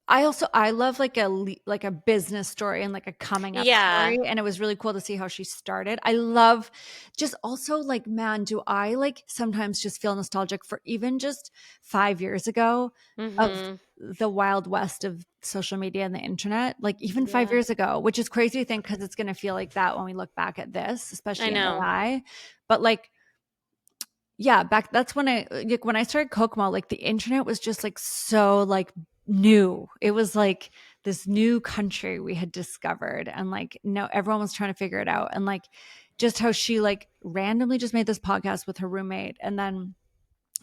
I love like like a business story and like a coming up Yeah. story, and it was really cool to see how she started. I love just also like, man, do I like sometimes just feel nostalgic for even just 5 years ago of Mhm. the wild west of social media and the internet, like even 5 Yeah. years ago, which is crazy to think because it's going to feel like that when we look back at this, I especially in know. AI. But like yeah, back that's when I like when I started Kokomo, like the internet was just like so like new. It was like this new country we had discovered and like no everyone was trying to figure it out. And like just how she like randomly just made this podcast with her roommate and then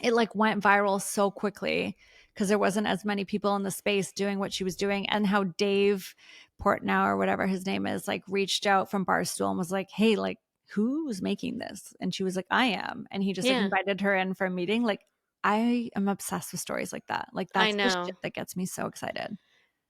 it like went viral so quickly because there wasn't as many people in the space doing what she was doing, and how Dave Portnow or whatever his name is like reached out from Barstool and was like, "Hey, like who's making this?" And she was like, "I am." And he just like Yeah. invited her in for a meeting. Like I am obsessed with stories like that. Like I that's the shit know. that gets me so excited.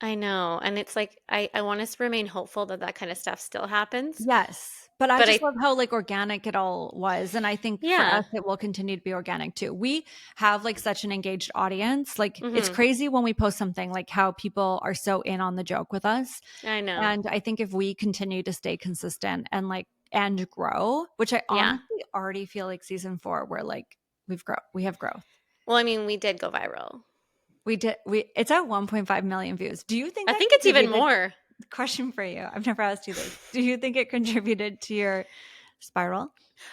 I know. And it's like I want us to remain hopeful that that kind of stuff still happens. Yes. But I But just love how like organic it all was. And I think for yeah. us, it will continue to be organic too. We have like such an engaged audience. Like it's Mhm. crazy when we post something like how people are so in on the joke with us. I know. And I think if we continue to stay consistent and like and grow, which I Yeah. honestly already feel like season 4, we're like we have growth. Well, I mean, we did go viral. We it's at 1.5 million views. Do you think I that think it's even contributed? more. Question for you. I've never asked you this. Do you think it contributed to your spiral?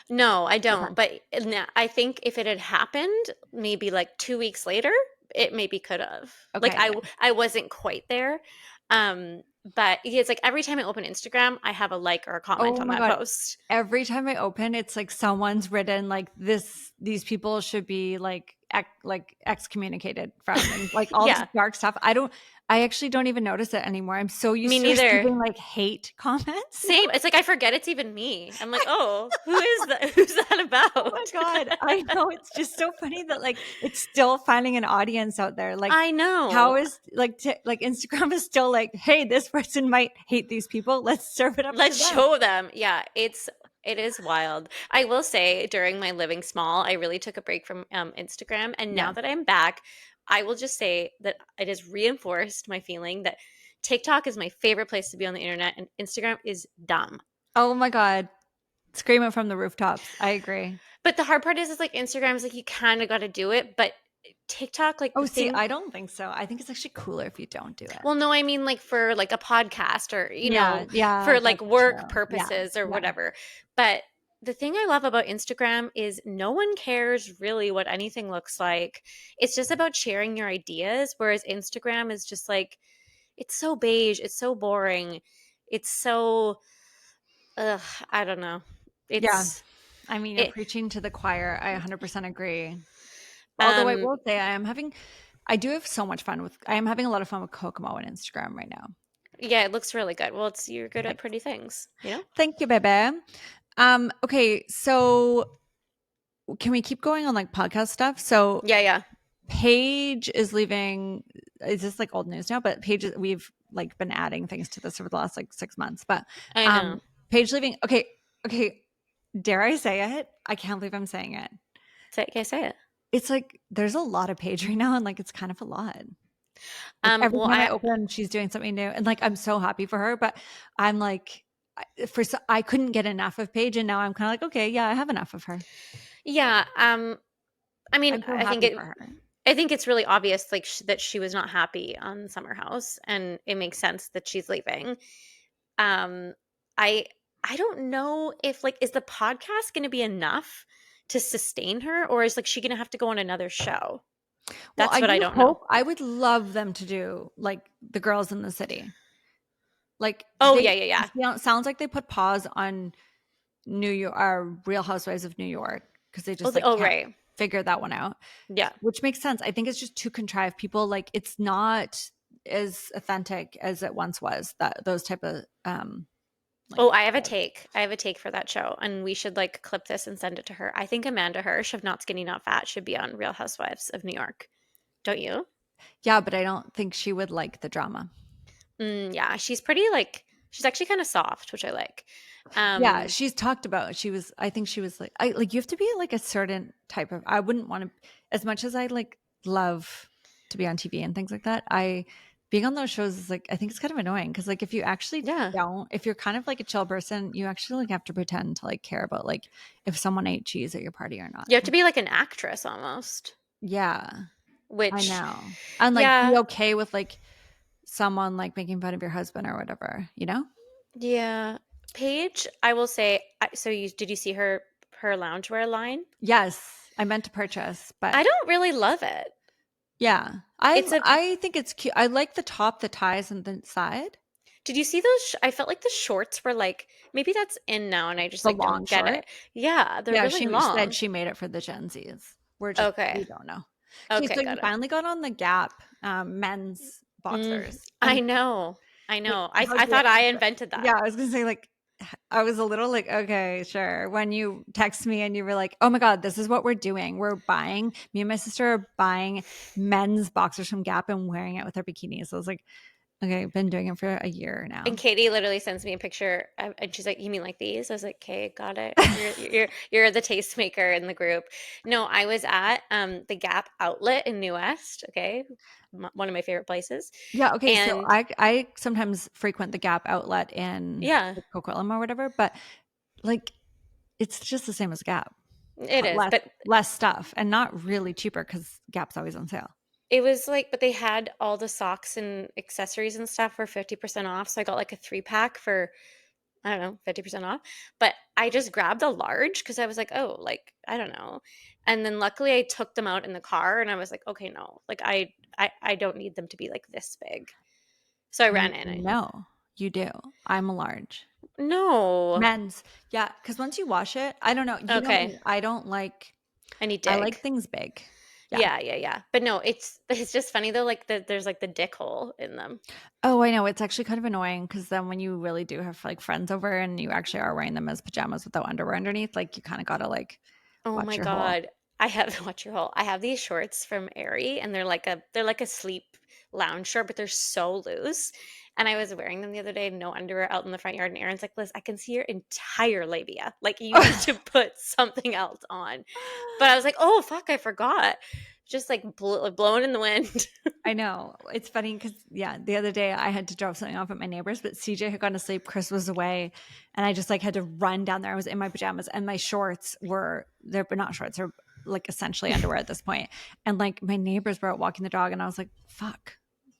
No, I Okay. don't. But I think if it had happened maybe like 2 weeks later, it maybe could have. Like Okay, yeah. I wasn't quite there. But it's like every time I open Instagram, I have a like or a comment Oh on my that god. post. Every time I open, it's like someone's written like these people should be like excommunicated from and like all this Yeah, dark stuff. I actually don't even notice it anymore. I'm so me used to neither. receiving like hate comments now. Same. It's like I forget it's even me. I'm like, oh, who is that? Who's that Oh my about? god. I know it's just so funny that like it's still finding an audience out there. Like I how know. is like Instagram is still like, hey, this person might hate these people. Let's serve it up to Let's them. show them. Yeah, it is wild. I will say during my living small, I really took a break from Instagram, and now Yeah. that I'm back, I will just say that it has reinforced my feeling that TikTok is my favorite place to be on the internet, and Instagram is dumb. Oh my god. Scream it from the rooftops. I agree. But the hard part is like Instagram is like you kind of got to do it, but TikTok, like Oh, the see, thing. I don't think so. I think it's actually cooler if you don't do it. Well, no, I mean like for like a podcast or Yeah, yeah, for like that's work true. Yeah, purposes or yeah. whatever. But the thing I love about Instagram is no one cares really what anything looks like. It's just about sharing your ideas, whereas Instagram is just like it's so beige, it's so boring. It's so ugh, I don't know. Yeah. It's I mean, you're it preaching to the choir. I 100% agree. Although I um will say I do have so much fun with. I am having a lot of fun with Kokomo on Instagram right now. Yeah, it looks really good. Well, you're good at Thanks. pretty things, you know? Thank you, baby. Okay, so can we keep going on like podcast stuff? So Yeah, yeah. Paige is leaving. Is this like old news now? But Paige, we've like been adding things to this over the last like 6 months. But I know. Paige leaving. Okay, okay. Dare I say it? I can't believe I'm saying it. Can I say it? It's like there's a lot of Paige right now, and like it's kind of a lot. Like every Well, time I open, she's doing something new, and like I'm so happy for her. But I'm like, I couldn't get enough of Paige, and now I'm kind of like, okay, yeah, I have enough of her. yeah. I mean, I'm so happy for her. I think it's really obvious, like that she was not happy on Summer House, and it makes sense that she's leaving. Um, I I don't know if like is the podcast going to be enough to sustain her, or is like she going to have to go on another show? Well, That's I what I do don't know. hope. I would love them to do like the girls in the city. Like Oh yeah, yeah, yeah. sounds like they put pause on New York, Real Housewives of New York, because they just like Oh can't right. figure that one out. Yeah. Which makes sense. I think it's just too contrived. People like it's not as authentic as it once was. That those type of like Oh, I have a take. I have a take for that show, and we should like clip this and send it to her. I think Amanda Hirsch of Not Skinny Not Fat should be on Real Housewives of New York. Don't you? yeah, but I don't think she would like the drama. Yeah, she's pretty like she's actually kind of soft, which I like. Yeah, Um, she's talked about she was I think she was like I like you have to be like a certain type of I wouldn't want to as much as I like love to be on TV and things like that. I being on those shows is like I think it's kind of annoying because like if you actually yeah, don't if you're kind of like a chill person, you actually like have to pretend to like care about like if someone ate cheese at your party or not. you have to be like an actress almost. Yeah, I Which, know. And like be yeah, okay with like someone like making fun of your husband or whatever, you know? yeah. Paige, I will say. So you did you see her loungewear line? Yes, I meant to purchase, but I don't really love it. yeah. It's a. I think it's cute. I like the top, the ties, and the side. Did you see those? I felt like the shorts were like maybe that's in now, and I just The like long don't get it. short. Yeah, they're Yeah, really she said long. she made it for the Gen Zs. We Okay. don't know. Okay, Okay, so you got it. finally got on the Gap men's boxers. I And know. I like know. how I dare thought I invented yeah, that. I was gonna say like I was a little like, okay, sure. When you text me and you were like, oh my God, this is what we're doing. We're buying, me and my sister are buying men's boxers from Gap and wearing it with our bikinis. So I was like, okay, I've been doing it for a year And now. Katie literally sends me a picture, and she's like, "You mean like these?" I was like, "Okay, got it. You're the tastemaker in the group." No, I was at the Gap outlet in New West. Okay, one of my favorite places, Yeah, okay, so and I sometimes frequent the Gap outlet in yeah, like Coquitlam or whatever, but like it's just the same as Gap. it is. Less But less stuff and not really cheaper because Gap's always on sale. it was like, but they had all the socks and accessories and stuff for 50% off. So I got like a 3 pack for I don't know, 50% off. But I just grabbed a large because I was like, oh, like, I don't know. And then luckily I took them out in the car and I was like, okay, no, like I don't need them to be like this big. So I ran in. No, you do. I'm a large. No. Men's. Yeah, because once you wash it, I don't know. You know Okay. me. I don't like I need I dig. like things big. Yeah. Yeah, yeah, yeah. But no, it's just funny though, like there's like the dick hole in them. Oh, I know. It's actually kind of annoying because then when you really do have like friends over and you actually are wearing them as pajamas without underwear underneath, like you kind of gotta like Oh watch my your hole. God. I have watch your hole. I have these shorts from Aerie and they're like a sleep lounge short, but they're so loose. And I was wearing them the other day, no underwear out in the front yard. And Aaron's like, Liz, I can see your entire labia. Like you need to put something else on. But I was like, oh fuck, I forgot. Just like blowing in the wind. I know. It's funny because, yeah, the other day I had to drop something off at my neighbor's, but CJ had gone to sleep. Chris was away. And I just like had to run down there. I was in my pajamas and my shorts were there, but not shorts. They're like essentially underwear at this point. And like my neighbors were out walking the dog and I was like, fuck,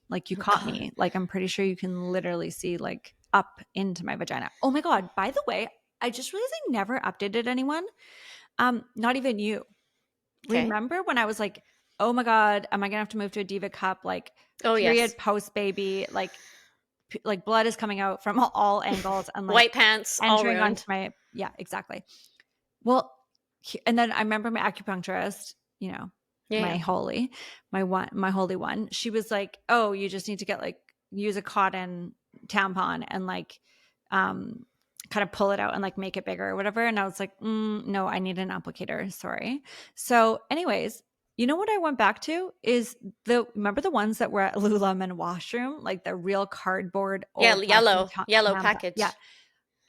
like you Oh caught God. me. Like I'm pretty sure you can literally see like up into my vagina. Oh my God. By the way, I just realized I never updated anyone. Not even you. Okay. Remember when I was like, oh my God, am I gonna have to move to a Diva Cup? Like Oh period yes. post baby, like blood is coming out from all angles and like White pants, all entering onto ruined. my yeah, exactly. Well, and then I remember my acupuncturist, Yeah. my holy one. She was like, "Oh, you just need to get like use a cotton tampon and like um kind of pull it out and like make it bigger or whatever." And I was like, no, I need an applicator. Sorry. So, anyways, you know what I went back to is remember the ones that were at Lululemon washroom, like the real cardboard Yeah, old fashioned yellow tampon. Yeah, package.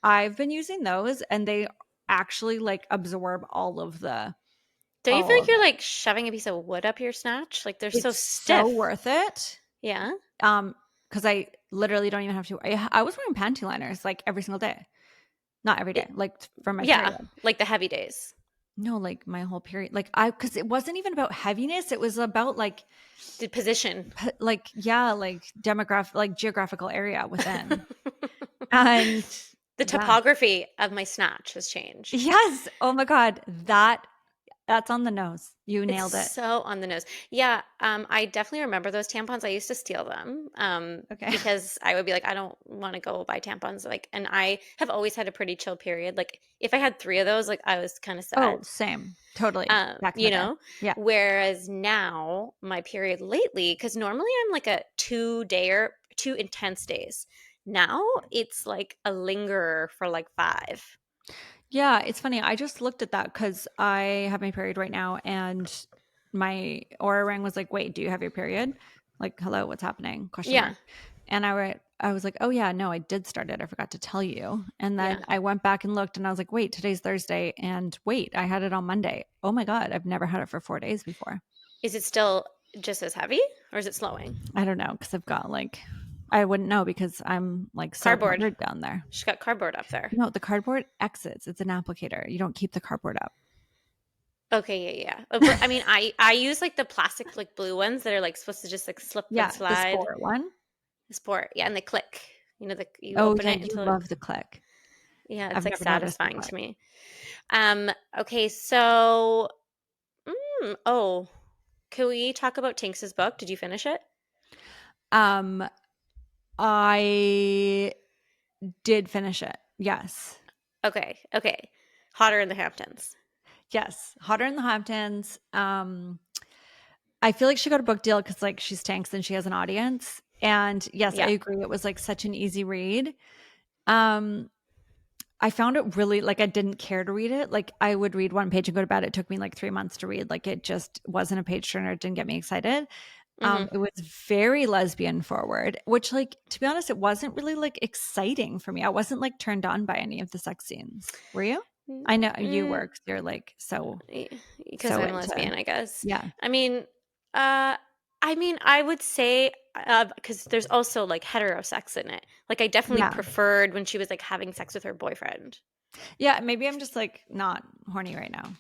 I've been using those, and they actually like absorb Don't you feel all like of you're it. like shoving a piece of wood up your snatch? Like they're so It's so stiff. worth it. Yeah. Because I literally don't even have to. I was wearing panty liners like every single day, not every day, It, like for my yeah, period. like the heavy days. No, like my whole period. Because it wasn't even about heaviness. It was about like, The position. yeah, like demographic, like geographical area within. And The yeah, topography of my snatch has changed. yes. Oh my God. That's on the nose. You It's nailed it. so on the nose. Yeah, I definitely remember those tampons. I used to steal them, Okay. because I would be like, I don't want to go buy tampons. Like, and I have always had a pretty chill period. Like, if I had three of those, like, I was kind of Oh, sad. same. Totally. Back in the day. Yeah. Whereas now my period lately, because normally I'm like a 2 day or 2 intense days. Now it's like a lingerer for like 5. Yeah, it's funny. I just looked at that because I have my period right now, and my Aura ring was like, "Wait, do you have your period?" Like, "Hello, what's happening?" Question Yeah, mark. And I was like, "Oh yeah, no, I did start it. I forgot to tell you." And yeah. then I went back and looked, and I was like, "Wait, today's Thursday, and wait, I had it on Monday. Oh my God, I've never had it for 4 days before." Is it still just as heavy or is it slowing? I don't know because I've got like, I wouldn't know because I'm like so Cardboard. covered down there. She's got cardboard up there. No, the cardboard exits. It's an applicator. You don't keep the cardboard up. Okay, yeah, yeah. But I mean, I use like the plastic like blue ones that are like supposed to just like slip and Yeah, the slide. sport one. Sport, yeah, and they click. You Oh, open yeah, it you until love the click. yeah, it's I've like never noticed the satisfying click. to me. Okay, so oh, can we talk about Tinks's book? Did you finish it? Um, I did finish it. Yes. Okay, okay. Hotter in the Hamptons. Yes. Hotter in the Hamptons. I feel like she got a book deal because like she's Tanks and she has an audience. And yes, I Yeah. agree. It was like such an easy read. Um, I found it really like I didn't care to read it. Like I would read one page and go to bed. It took me like 3 months to read. Like it just wasn't a page turner. It didn't get me excited. Mm-hmm. It was very lesbian forward, which like to be honest, it wasn't really like exciting for me. I wasn't like turned on by any of the sex scenes. Were you? I know you Mm, were 'cause you're like because so I'm into lesbian, I guess. yeah. I mean, uh, I would say because there's also like hetero sex in it. Like I definitely Yeah. preferred when she was like having sex with her boyfriend. Yeah, maybe I'm just like not horny right now.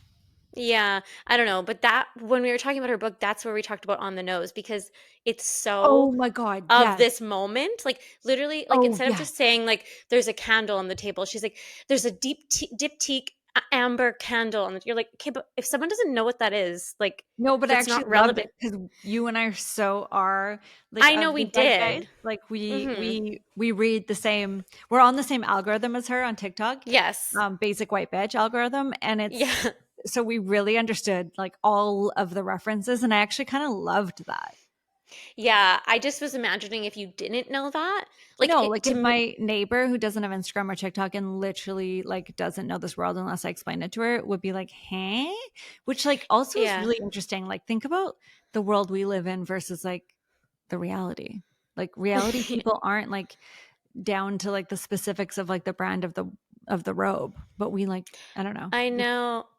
Yeah, I don't know, but that when we were talking about her book, that's where we talked about on the nose because it's Oh so my God, of yes. this moment. Like literally, like Oh, instead of yes. just saying like there's a candle on the table, she's like there's a diptyque amber candle, and you're like, okay, but if someone doesn't know what that is, like No, but I that's actually not loved relevant. it because you and I are like I know of we the zeitgeist. did. Like Hmm. we read the same. We're on the same algorithm as her on TikTok, Yes. basic white bitch algorithm, and it's Yeah. so we really understood like all of the references, and I actually kind of loved that. Yeah. I just was imagining if you didn't know that, like No, it like to if me. my neighbor who doesn't have Instagram or TikTok and literally like doesn't know this world unless I explain it to her would be like, "Hey," which like also is Yeah. really interesting. Like think about the world we live in versus like the reality. Like reality people aren't like down to like the specifics of like the brand of the robe, but we like I don't know.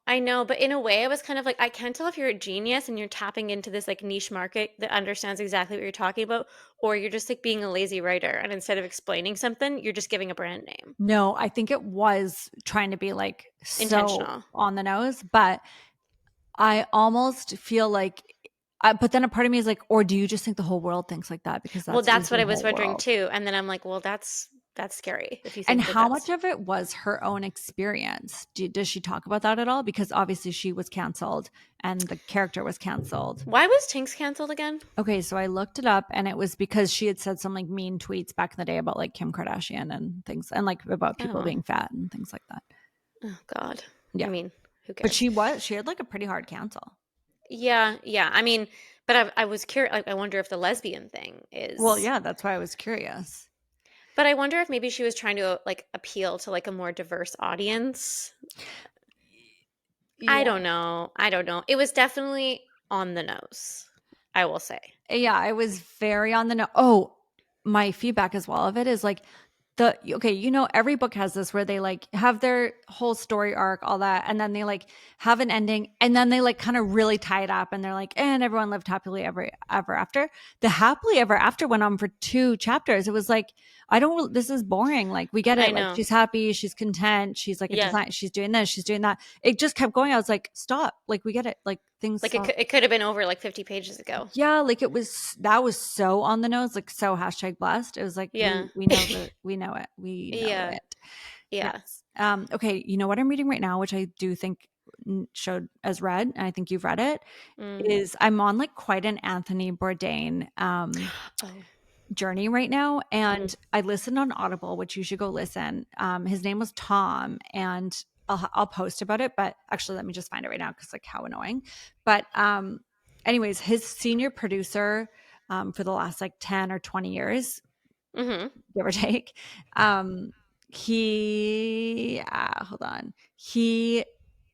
I know, but in a way, I was kind of like, I can't tell if you're a genius and you're tapping into this like niche market that understands exactly what you're talking about, or you're just like being a lazy writer and instead of explaining something, you're just giving a brand name. No, I think it was trying to be like so Intentional. on the nose, but I almost feel like but then a part of me is like, or do you just think the whole world thinks like that because Well, that's is that's what the I was whole wondering world? too. And then I'm like, well, that's scary if you And think that how much that's of it was her own experience? Does she talk about that at all? Because obviously she was canceled and the character was canceled. why was Tinks canceled again? Okay, so I looked it up and it was because she had said some like mean tweets back in the day about like Kim Kardashian and things and like about people Oh, being fat and things like that. oh God. I Yeah. mean, who But cares? she had like a pretty hard cancel. Yeah, yeah. I mean, but I was curious. Like, I wonder if the lesbian thing Well, is. yeah, that's why I was curious. But I wonder if maybe she was trying to like appeal to like a more diverse audience. I Yeah. don't know. I don't know. It was definitely on the nose, I will say. Yeah, I was very on the no. Oh, my feedback as well of it is like the okay, every book has this where they like have their whole story arc, all that, and then they like have an ending, and then they like kind of really tie it up, and they're like, and everyone lived happily ever after. The happily ever after went on for 2 chapters. It was like, I don't. This is boring. Like we get I it. Like know. she's happy, she's content, she's like a Yeah. design, she's doing this, she's doing that. It just kept going. I was like, stop. Like we get it. Like things Like stop. it could have been over like 50 pages ago. Yeah, like that was so on the nose, like so hashtag blessed. It was like Yeah. we know we know Yeah. it. Yeah. Yes. Okay, you know what I'm reading right now, which I do think showed as read, and I think you've read it, Mm. is I'm on like quite an Anthony Bourdain Oh. journey right now, Mhm. and I listened on Audible, which you should go listen. His name was Tom, and I'll post about it, but actually let me just find it right now because like how annoying. But anyways, his senior producer for the last like 10 or 20 years, Mhm. give or take, um he hold on, he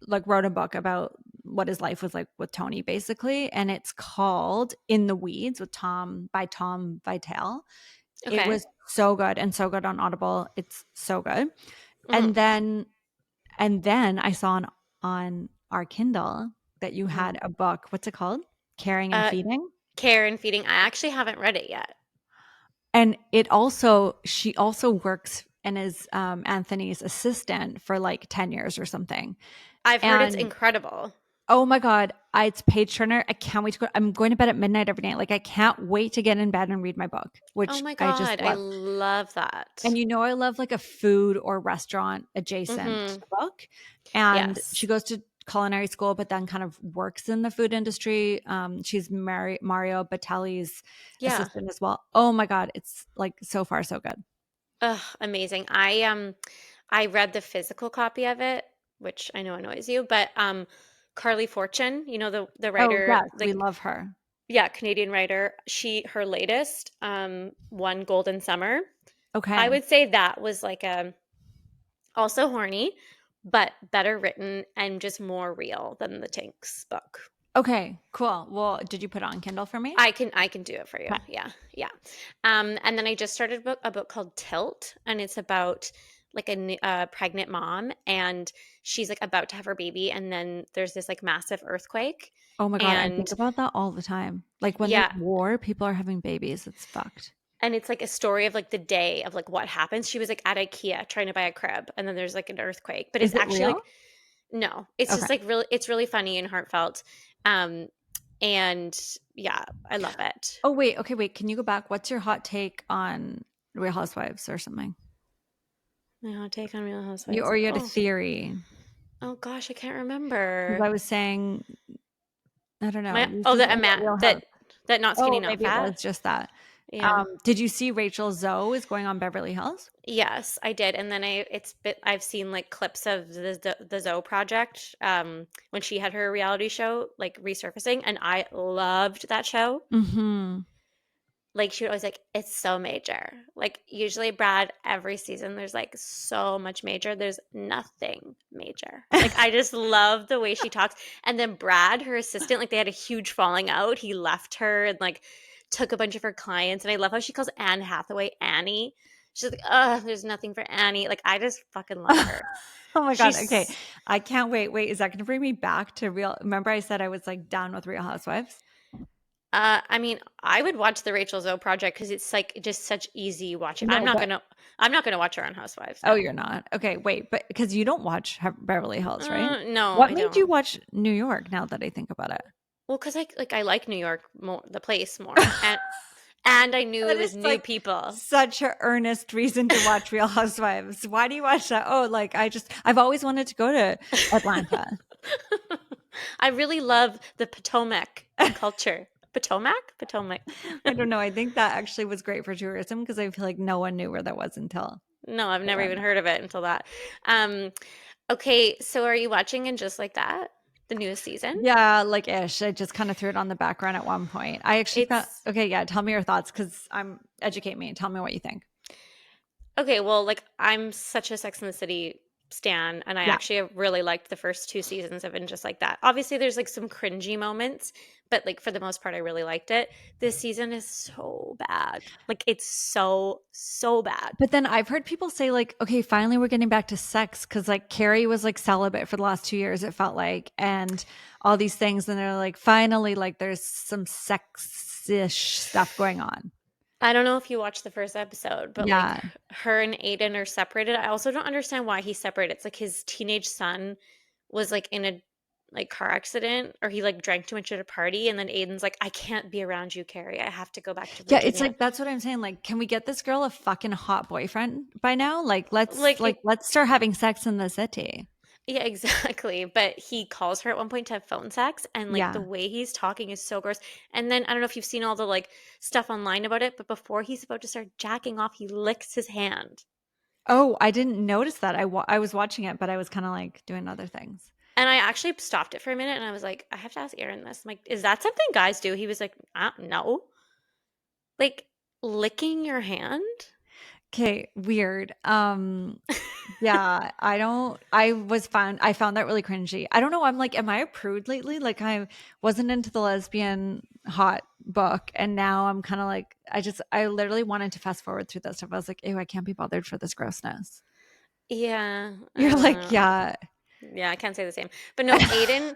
like wrote a book about what his life was like with Tony basically, and it's called In the Weeds with Tom by Tom Vitale. It Okay. was so good and so good on Audible. It's so good. Mhm. And then I saw on our Kindle that you Mhm. had a book. What's it called? Caring and Uh, Feeding. Care and Feeding. I actually haven't read it yet. And she also works and is Anthony's assistant for like 10 years or something. I've heard it's And incredible. oh my God, it's page turner. I can't wait to go. I'm going to bed at midnight every night. Like I can't wait to get in bed and read my book, Oh which my I just God, I love. love that. And I love like a food or restaurant adjacent Mhm. book. And she Yes. goes to culinary school, but then kind of works in the food industry. She's Mario Batali's Yeah. assistant as well. Oh my God, it's like so far so good. Ugh, amazing. I read the physical copy of it, which I know annoys you, but Carly Fortune, the Oh writer, yes, we like love her. yeah, Canadian writer. Her latest won Golden Summer. I Okay. would say that was like also horny, but better written and just more real than the Tinks book. Okay, cool. Well, did you put it on Kindle for me? I can do it for you. Okay. Yeah, yeah. And then I just started a book called Tilt, and it's about like a pregnant mom, and she's like about to have her baby, and then there's this like massive earthquake, Oh my God, I think and about that all the time. Like when there's yeah, war, people are having babies. It's fucked. and it's like a story of like the day of like what happens. She was like at IKEA trying to buy a crib, and then there's like an earthquake, but Is it's it actually real? like no, it's Okay. just like really, it's really funny and heartfelt, um, and yeah, I love it. Oh wait, okay, wait. Can you go back? What's your hot take on Real Housewives or something? My hot take on Real You Housewives. or you had a Oh, theory? oh gosh, I can't Because remember. I was saying, I don't know. My You oh, said that something about Matt Real House. that not skinny, Oh, not maybe it fat. was just that. Yeah. Did you see Rachel Zoe is going on Beverly Hills? Yes, I did. And then I've seen like clips of the Zoe project when she had her reality show like resurfacing, and I loved that show. Mm-hmm. Like she would always like it's so major. Like usually Brad every season there's like so much major. There's nothing major. Like I just love the way she talks. And then Brad, her assistant, like they had a huge falling out. He left her and like took a bunch of her clients. And I love how she calls Anne Hathaway Annie. She's like, oh, there's nothing for Annie. Like I just fucking love her. Oh my God. Okay. She's I can't wait. Wait, is that going to bring me back to real? Remember, I said I was like down with Real Housewives? I mean, I would watch the Rachel Zoe project because it's like just such easy watching. No, but I'm not gonna watch her on Housewives. oh, No. you're not. Okay. Wait, but because you don't watch Beverly Hills, right? No, What I made you don't. watch New York now that I think about it? Well, because I like New York more, the place more, and I knew That it was is new like people. such a earnest reason to watch Real Housewives. Why do you watch that? Oh, like I've always wanted to go to Atlanta. I really love the Potomac culture. Potomac. I don't know. I think that actually was great for tourism because I feel like no one knew where that was until No, I've I never went even there. heard of it until that. Um, okay, so are you watching and just like that? the newest season. Yeah, like ish. I just kind of threw it on the background at one point. I actually found It's okay, yeah, tell me your thoughts because I'm educate me. Tell me what you think. okay, well, like I'm such a Sex and the City stan, and I Yeah. actually have really liked the first two seasons of it just like that. Obviously, there's like some cringy moments, but like for the most part, I really liked it. This season is so bad. Like it's so bad. But then I've heard people say like, okay, finally we're getting back to sex because like Carrie was like celibate for the last 2 years, it felt like, and all these things, and they're like, finally, like there's some sex-ish stuff going on. I don't know if you watched the first episode, but like Yeah. her and Aiden are separated. I also don't understand why he's separated. It's like his teenage son was like in a like car accident or he like drank too much at a party and then Aiden's like, I can't be around you, Carrie. I have to go back to Yeah, it's Virginia. like that's what I'm saying. Like, can we get this girl a fucking hot boyfriend by now? Like it Let's start having sex in the city. yeah, exactly. But he calls her at one point to have phone sex and like the Yeah. way he's talking is so gross. And then I don't know if you've seen all the like stuff online about it, but before he's about to start jacking off, he licks his hand. Oh, I didn't notice that. I was watching it, but I was kind of like doing other things. And I actually stopped it for a minute and I was like, I have to ask Aaron this. I'm like, is that something guys do? He was like, no. Like licking your hand? Okay, weird. Yeah, I found that really cringy. I don't know, I'm like, am I a prude lately? Like I wasn't into the lesbian hot book and now I'm kind of like I literally wanted to fast forward through that stuff. I was like, ew, I can't be bothered for this grossness. Yeah, I You're don't like, know. yeah. Yeah, I can't say the same. But no, Aiden,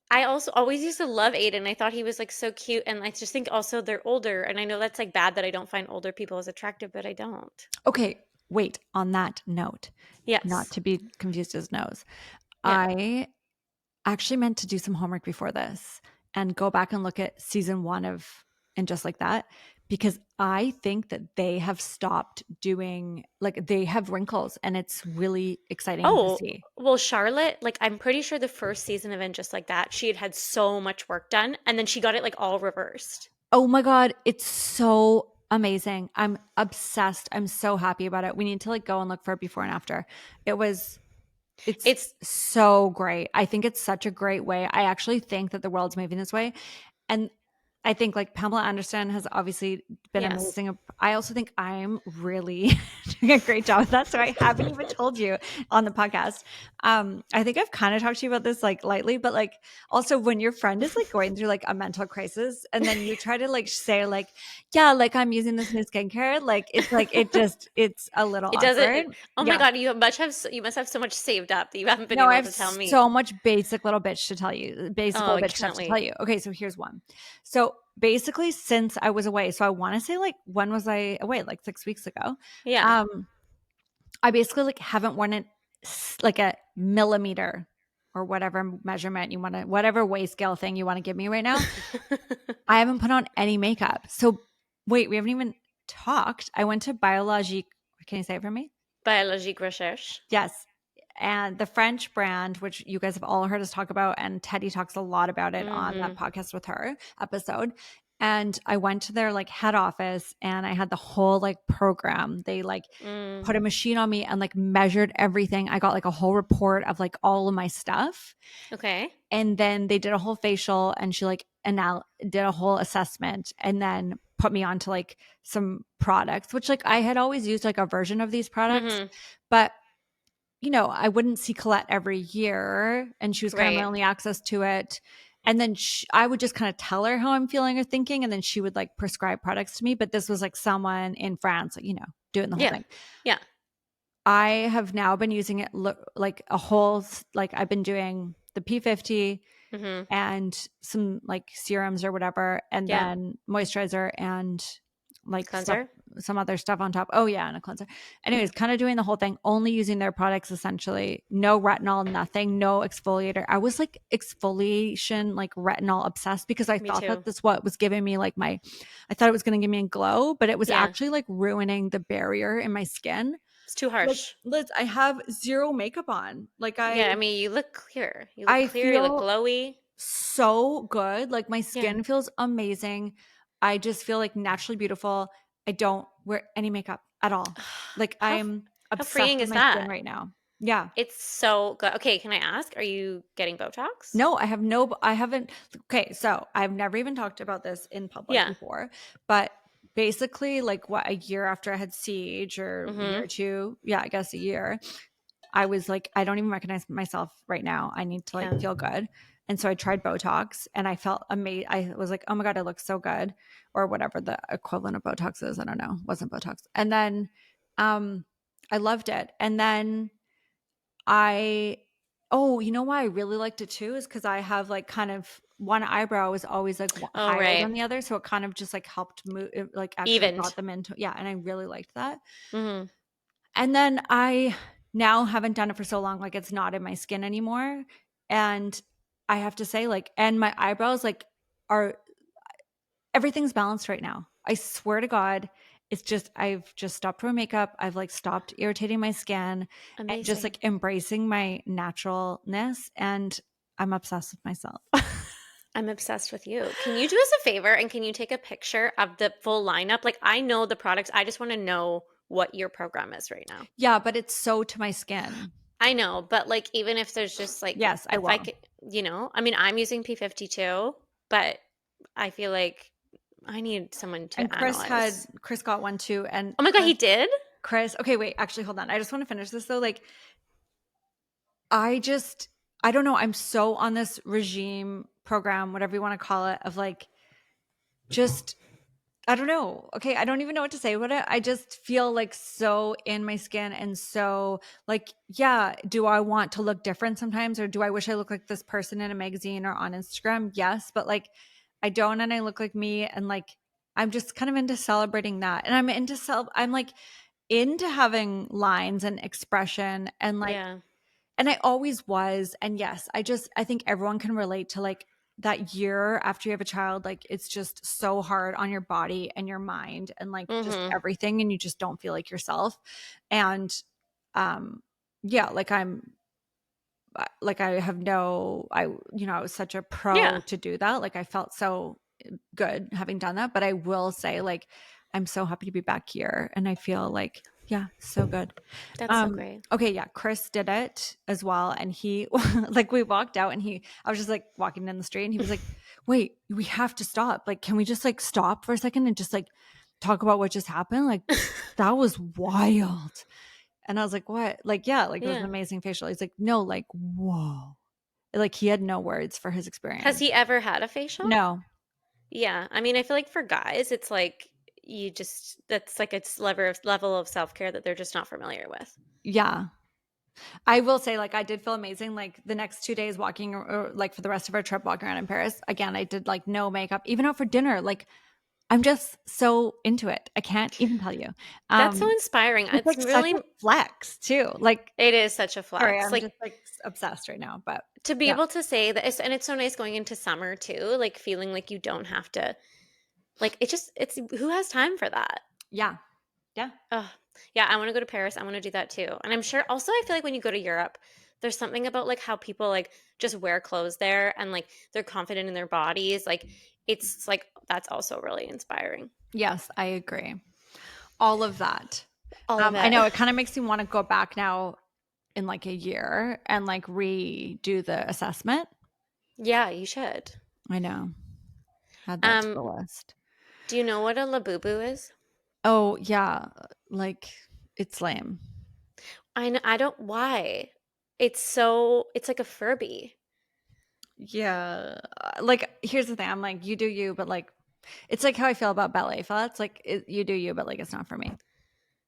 I also always used to love Aiden. I thought he was like so cute. And I just think also they're older. And I know that's like bad that I don't find older people as attractive, but I don't. Okay, wait, on that note, not Yes. to be confused as nose. Yeah. I actually meant to do some homework before this and go back and look at season 1 of And Just Like That because I think that they have stopped doing like they have wrinkles and it's really exciting to Oh, see. well, Charlotte, like I'm pretty sure the first season of And Just Like That, she had had so much work done. And then she got it like all reversed. Oh my god, it's so amazing. I'm obsessed. I'm so happy about it. We need to like go and look for it before and after. It was It's It's, so great. I think it's such a great way. I actually think that the world's moving this way. And I think like Pamela Anderson has obviously been yes. amazing. I also think I'm really doing a great job with that. So I haven't even told you on the podcast. I think I've kind of talked to you about this like lightly, but like also when your friend is like going through like a mental crisis and then you try to like say like, yeah, like I'm using this new skincare, like it's a little It doesn't. awkward. Oh my Yeah. God, you must have so much saved up that you haven't been No, I able have to tell me. so much basic little bitch to tell you, basic Oh, little I bitch stuff can't to tell wait. you. Okay, so here's one. So basically, since I was away, so I want to say like when was I away? Like 6 weeks ago. Yeah. Um, I basically like haven't worn it like a millimeter or whatever measurement you want to, whatever weigh scale thing you want to give me right now. I haven't put on any makeup. So wait, we haven't even talked. I went to Biologique. Can you say it for me? Biologique Recherche. Yes. And the French brand, which you guys have all heard us talk about, and Teddy talks a lot about it on that Hmm. podcast with her episode. And I went to their like head office and I had the whole like program. They like Mm. put a machine on me and like measured everything. I got like a whole report of like all of my stuff. Okay. And then they did a whole facial and she like did a whole assessment and then put me onto like some products, which like I had always used like a version of these products. Hmm. But I wouldn't see Colette every year and she was kind of my Right. only access to it. And then I would just kind of tell her how I'm feeling or thinking. And then she would like prescribe products to me. But this was like someone in France, like, doing the whole Yeah. thing. Yeah. I have now been using it like a whole, like I've been doing the P50 Hmm. and some like serums or whatever, and Yeah. then moisturizer and like stuff, Cleanser. some other stuff on top. Oh yeah, and a cleanser. Anyways, kind of doing the whole thing, only using their products essentially. No retinol, nothing, no exfoliator. I was like exfoliation, like retinol obsessed because I Me thought that too. this what was giving me like I thought it was going to give me a glow, but it was Yeah. actually like ruining the barrier in my skin. It's too Like harsh. Liz, I have zero makeup on. Like Yeah. I mean, you look clear. You look I clear. You look feel glowy. so good. Like my Yeah. skin feels amazing. I just feel like naturally beautiful. I don't wear any makeup at all. Like How I'm how obsessed freeing with is my skin that? right now. Yeah. It's so good. Okay, can I ask, are you getting Botox? No, I haven't. Okay, so I've never even talked about this in public Yeah. before, but basically, like what, a year after I had Siege, or a year Mhm. or two, yeah, I guess a year, I was like, I don't even recognize myself right now. I need to like Yeah. feel good. And so I tried Botox and I felt amazing. I was like, oh my God, I look so good, or whatever the equivalent of Botox is. I don't know. It wasn't Botox. And then I loved it. And then I, oh, you know why I really liked it too is because I have like kind of one eyebrow is always like Oh, higher right. than the other. So it kind of just like helped move, it, like actually Evened. brought them into, yeah. And I really liked that. Mhm. And then I now haven't done it for so long, like it's not in my skin anymore. And I have to say, like, and my eyebrows, like, are everything's balanced right now. I swear to God, it's just, I've just stopped wearing makeup. I've like stopped irritating my skin and just Amazing. like embracing my naturalness. And I'm obsessed with myself. I'm obsessed with you. Can you do us a favor and can you take a picture of the full lineup? Like, I know the products. I just want to know what your program is right now. Yeah, but it's so to my skin. I know, but like, even if there's just like, Yes, I if I will. could, I mean, I'm using P52, but I feel like I need someone And to analyze. Chris got one too. And Oh my God, he did? Okay, wait, actually, hold on. I just want to finish this though. Like, I just, I don't know. I'm so on this regime program, whatever you want to call it, of like, just, I don't know. Okay. I don't even know what to say about it. I just feel like so in my skin and so like, yeah, do I want to look different sometimes? Or do I wish I looked like this person in a magazine or on Instagram? Yes. But like, I don't. And I look like me. And like, I'm just kind of into celebrating that. And I'm like into having lines and expression and like, Yeah. and I always was. And yes, I think everyone can relate to like that year after you have a child. Like it's just so hard on your body and your mind and like just Mm-hmm. everything. And you just don't feel like yourself. And yeah, like I have no, I was such a pro Yeah. to do that. Like I felt so good having done that. But I will say, like, I'm so happy to be back here. And I feel like, yeah, so good. That's so great. Okay, yeah, Chris did it as well, and he like we walked out, and I was just like walking in the street, and he was like, "Wait, we have to stop. Like, can we just like stop for a second and just like talk about what just happened? Like, that was wild." And I was like, "What?" Like, yeah, like it was an Yeah. amazing facial. He's like, "No, like, whoa." Like he had no words for his Has experience. he ever had a facial? No. Yeah. I mean, I feel like for guys, it's like that's like a level of self-care that they're just not familiar with. Yeah. I will say, like, I did feel amazing. Like the next 2 days walking, or like for the rest of our trip walking around in Paris. Again, I did like no makeup, even out for dinner. Like I'm just so into it. I can't even tell you. That's so Um, inspiring. it's It's like such a really flex too. Like, it is such a sorry, flex. I'm Like just like obsessed right now. But to be yeah, able to say that and it's so nice going into summer too, like feeling like you don't have to like it's who has time for that? yeah, yeah, Oh, yeah, I want to go to Paris. I want to do that too. And I'm sure also I feel like when you go to Europe, there's something about like how people like just wear clothes there and like they're confident in their bodies. Like it's like that's also really inspiring. yes, I agree. All of that. All of I it. know it kind of makes me want to go back now in like a year and like redo the assessment. Yeah, you should. I know. Add that to Um, the list. do you know what a labubu is? Oh, yeah, like, it's lame. I don't why. It's like a Furby. Yeah, like, here's the thing, I'm like, "You do you," but, like, it's like how I feel about ballet flats, like, you do you, but, like, it's not for me.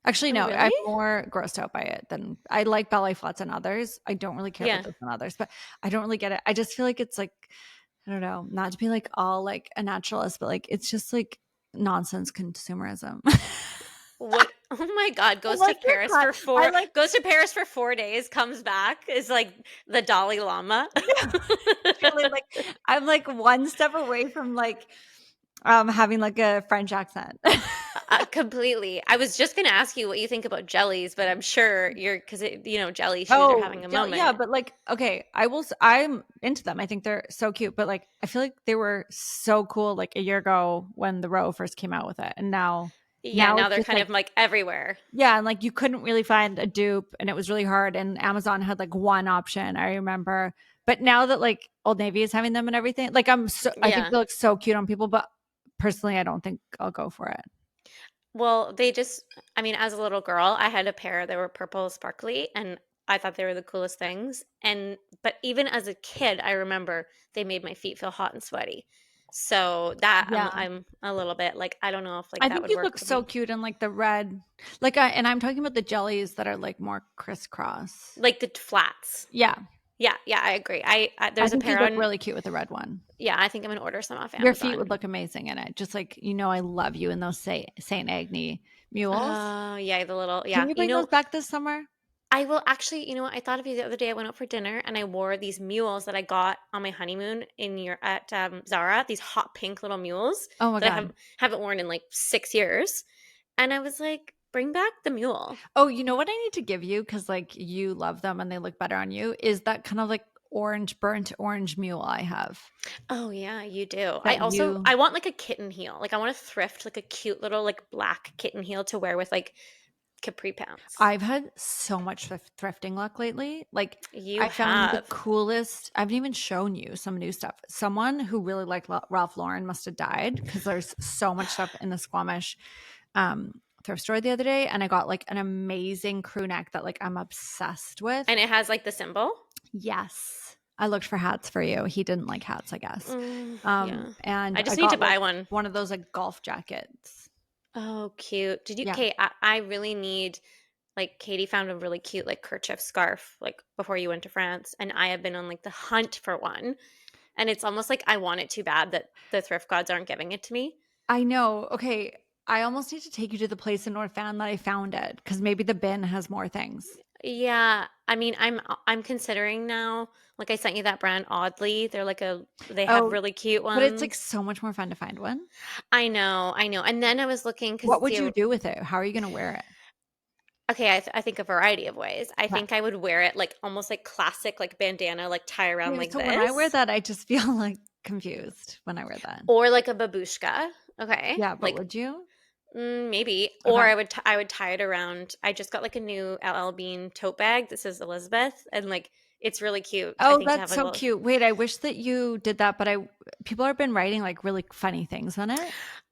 Actually, Oh, no, I'm really? more grossed out by it than I like ballet flats and others. I don't really care about Yeah. this and others, but I don't really get it. I just feel like it's, like, I don't know, not to be, like, all, like, a naturalist, but, like, it's just, like, nonsense consumerism. What oh my God, Unless you're cut I like goes to Paris for 4 days, comes back, is like the Dalai Lama. literally, like, I'm, like, one step away from, like, having, like, a French accent. Completely. I was just gonna ask you what you think about jellies, but I'm sure you're 'cause jelly shoes are Oh, having a yeah, moment. but, like, okay, I'm into them. I think they're so cute, but, like, I feel like they were so cool, like, a year ago when the Row first came out with it, and now Yeah, Now now it's they're just kind like, of like everywhere. yeah, and like you couldn't really find a dupe and it was really hard. And Amazon had like one option, I remember. But now that like Old Navy is having them and everything, like I think Yeah. they look so cute on people, but personally I don't think I'll go for it. Well, I mean, as a little girl, I had a pair that were purple sparkly, and I thought they were the coolest things. But even as a kid, I remember they made my feet feel hot and sweaty. So that Yeah. I'm a little bit like, I don't know if like I that think would you work look for so me. cute in like the red, and I'm talking about the jellies that are like more crisscross. Like the flats. Yeah. Yeah, yeah, I agree. I There's a think you pair look on. really cute with the red one. Yeah, I think I'm gonna order some off Your feet would Amazon. look amazing in it. Just like, I love you in those Saint Agni mules. Oh, yeah, the little, Can yeah. you bring those back this summer? I will actually, you know what? I thought of you the other day. I went out for dinner and I wore these mules that I got on my honeymoon at Zara. These hot pink little mules Oh my that I God. haven't worn in like 6 years. And I was like, bring back the mule. Oh, you know what I need to give you? Because like you love them and they look better on you, is that kind of like burnt orange mule I have Oh yeah, you do. that you I want like a kitten heel. Like I want to thrift like a cute little like black kitten heel to wear with like capri pants. I've had so much thrifting luck lately. Like, You I found the have. coolest. I haven't even shown you some new stuff. Someone who really liked Ralph Lauren must have died because there's so much stuff in the Squamish thrift store the other day, and I got like an amazing crew neck that like I'm obsessed with. And it has like the symbol. Yes, I looked for hats for you. He didn't like hats, I guess. Yeah. And I I just need to got like buy one. one of those like golf jackets. Oh, cute. Yeah. Kate, I really need, like, Katie found a really cute, like, kerchief scarf, like, before you went to France. And I have been on, like, the hunt for one. And it's almost like I want it too bad that the thrift gods aren't giving it to me. I know. Okay. I almost need to take you to the place in North Van that I found it because maybe the bin has more things. Yeah. I mean, I'm considering now, like, I sent you that brand Oddly. They have Oh, really cute but it's like ones. so much more fun to find one. I know, I know. And then I was looking because What it's would you the do with it? How are you going to wear it? Okay, I think a variety of ways. I Yeah. think I would wear it like almost like classic, like bandana, like tie around Okay, like so when I wear this, that, I just feel like confused when I wear that. or like a babushka. Okay, Yeah, but like would you? maybe, or Okay. I would tie it around. I just got like a new LL Bean tote bag. This is Elizabeth, and like it's really cute. I Oh, think to have that's like a so little. cute. Wait, I wish that you did that, but people have been writing like really funny things on it.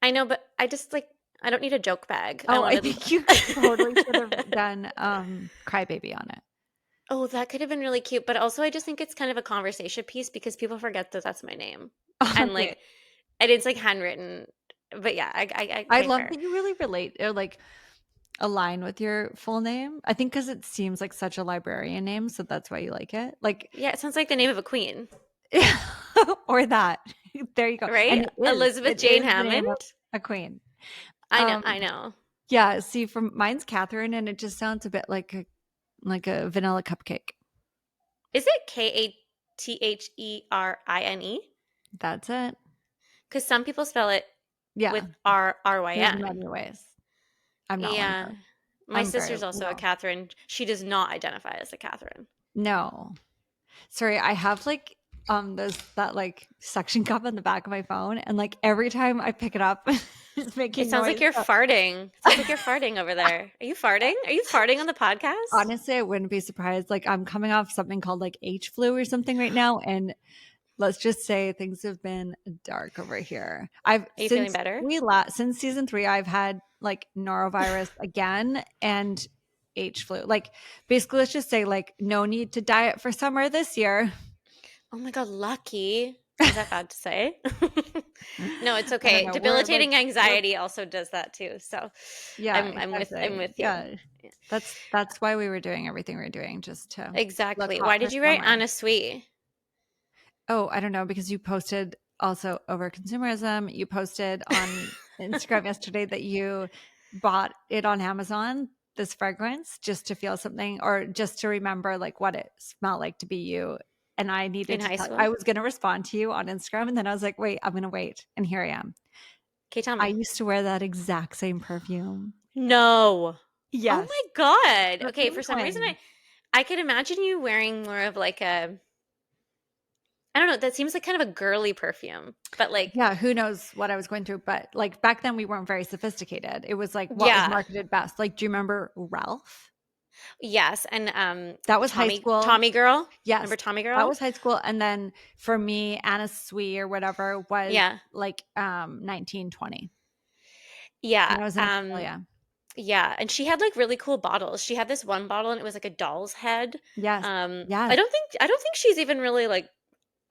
I know, but I just like I don't need a joke bag. I Oh, I wanted. think you totally should have done Crybaby on it. Oh, that could have been really cute, but also I just think it's kind of a conversation piece because people forget that that's my name, and Okay. and it's like handwritten. But yeah, I okay, love fair. that you really relate or like align with your full name. I think because it seems like such a librarian name, so that's why you like it. Like, Yeah, it sounds like the name of a queen, or that. There you go. right? And it is. Elizabeth It Jane is the name Hammond. of a queen. I know, Um, I know. yeah. See, from mine's Catherine, and it just sounds a bit like a vanilla cupcake. Is it Katherine? That's it. Because some people spell it Yeah. with There's RYN. many ways. I'm not one of Yeah. those. My I'm very sister's also a no. Catherine. She does not identify as a Catherine. No. Sorry, I have like those that like suction cup on the back of my phone, and like every time I pick it up, it's It making sounds like noise. you're farting. It sounds like you're farting over there. Are you farting? Are you farting on the podcast? Honestly, I wouldn't be surprised. Like I'm coming off something called like H flu or something right now, and let's just say things have been dark over here. I've Are you feeling better? since season 3, I've had like norovirus again and H flu. Like basically, let's just say like no need to diet for summer this year. Oh my God, lucky. Is that bad to say? No, it's I don't okay. know. Debilitating We're anxiety also does that too. So yeah, I'm exactly. with you. Yeah, that's why we were doing everything we were doing just to look Exactly. hot Why for did you write summer. Anna Sweet? Oh, I don't know because you posted also over consumerism. You posted on Instagram yesterday that you bought it on Amazon, this fragrance, just to feel something or just to remember like what it smelled like to be you. And I In needed to high tell, school? I was going to respond to you on Instagram. And then I was like, wait, I'm going to wait. And here I am. Okay, tell I me. used to wear that exact same perfume. No. Oh Yes. my God. Okay, Perfume for some reason twin. I could imagine you wearing more of like a I don't know, that seems like kind of a girly perfume, but like Yeah, who knows what I was going through, but, like, back then we weren't very sophisticated. It was, like, what was yeah. marketed best. Like, do you remember Ralph? Yes, and, That was high Tommy school. Tommy Girl? Yes, Remember Tommy that Girl? was high school, and then for me, Anna Sui or whatever was, Yeah. like, 1920 Yeah, when I was in Australia. yeah, and she had, like, really cool bottles. She had this one bottle, and it was like a doll's head. Yes, I yes. don't think she's even really, like,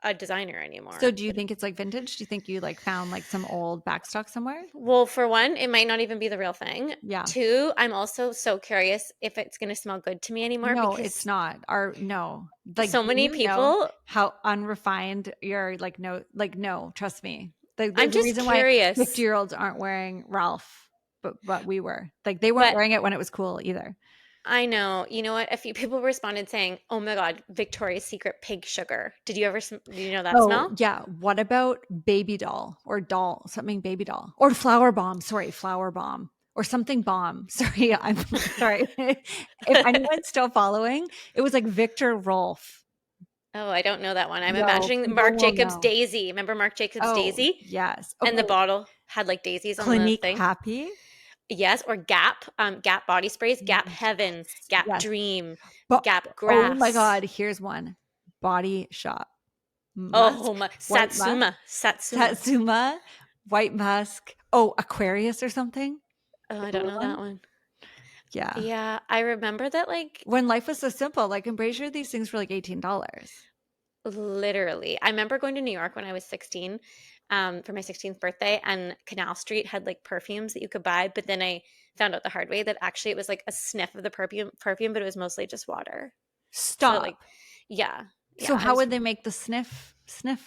a designer So anymore. do you think it's, like, vintage? Do you think you, like, found, like, some old backstock somewhere? Well, for one, it might not even be the real thing. Yeah. 2, I'm also so curious if it's gonna smell good to me anymore No, it's because not. Our no. Like, so do many you know people how unrefined your, like, no, trust me. I'm There's a just reason why curious, 50-year-olds aren't wearing Ralph, but we were. Like, they weren't but wearing it when it was cool either. I know. You know what? A few people responded saying, "Oh my god, Victoria's Secret pig sugar." Do you know that Oh, smell? yeah. What about baby doll or doll, something baby doll or flower bomb? Sorry, flower bomb or something bomb. Sorry, I'm sorry. If anyone's still following, it was like Victor Rolf. Oh, I don't know that one. I'm No, imagining people Marc will Jacobs know. Daisy. Remember Marc Jacobs Oh, Daisy? yes. And the Okay. bottle had like daisies on the Clinique thing. Happy. Yes, or Gap, Gap body sprays, Gap Heaven, Yes, Gap yes. Dream, But Gap oh my Grass. God, here's one. Body Shop. Oh Musk, my, white musk, Satsuma, Satsuma. Satsuma, white musk. Oh, Aquarius or something. Oh, The I don't blue know that one. one. Yeah. Yeah, I remember that like When life was so simple, like I'm pretty sure these things were like $18. literally. I remember going to New York when I was 16, for my 16th birthday, and Canal Street had like perfumes that you could buy, but then I found out the hard way that actually it was like a sniff of the perfume, but it was mostly just water. So like, Stop. yeah, So yeah, how would they make the sniff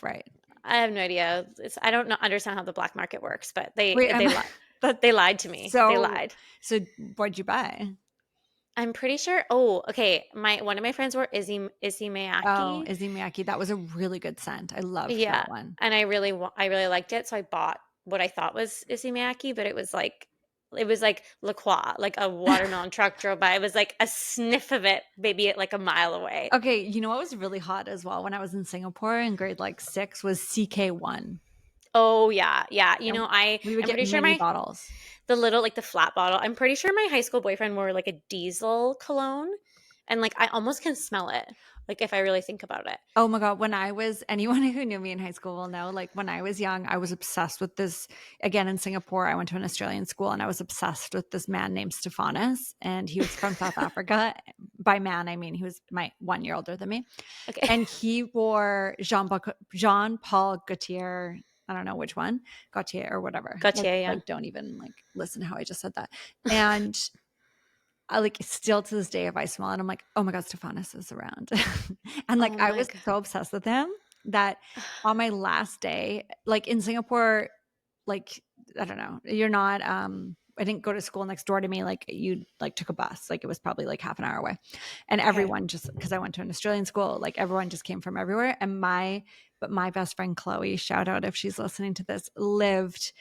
right? I have no idea. I don't know, understand how the black market works, but Wait, I'm that they lied to me. They so lied. so what'd you buy? I'm pretty sure. Oh, okay. My one of my friends wore Izzy Oh, Miyake. Izzy Miyake. That was a really good scent. I loved Yeah, that one. and I really liked it, so I bought what I thought was Issey Miyake, but it was like La Croix, like a watermelon truck drove by. It was like a sniff of it, maybe at like a mile away. Okay, you know what was really hot as well when I was in Singapore in grade like 6 was CK1. Oh yeah, yeah. You And know, we would I'm get pretty sure mini my bottles. the little like the flat bottle. I'm pretty sure my high school boyfriend wore like a diesel cologne, and like I almost can smell it, like if I really think about it. Oh my God. When I was, anyone who knew me in high school will know, like when I was young, I was obsessed with this. Again, in Singapore, I went to an Australian school and I was obsessed with this man named Stephanus. And he was from South Africa. By man, I mean he was my 1 year older than me. Okay. And he wore Jean Paul Gaultier. I don't know which one, Gaultier or whatever. Gotcha. Yeah. Don't even like listen how I just said that. And I like still to this day, if I smell it, I'm like, oh my God, Stephanus is around. And like Oh I my was god. so obsessed with him that on my last day, like in Singapore, like I don't know, you're not I didn't go to school next door to me. Like you like took a bus. Like it was probably like half an hour away. And Okay. everyone just because I went to an Australian school, like everyone just came from everywhere. And my best friend Chloe, shout out if she's listening to this, lived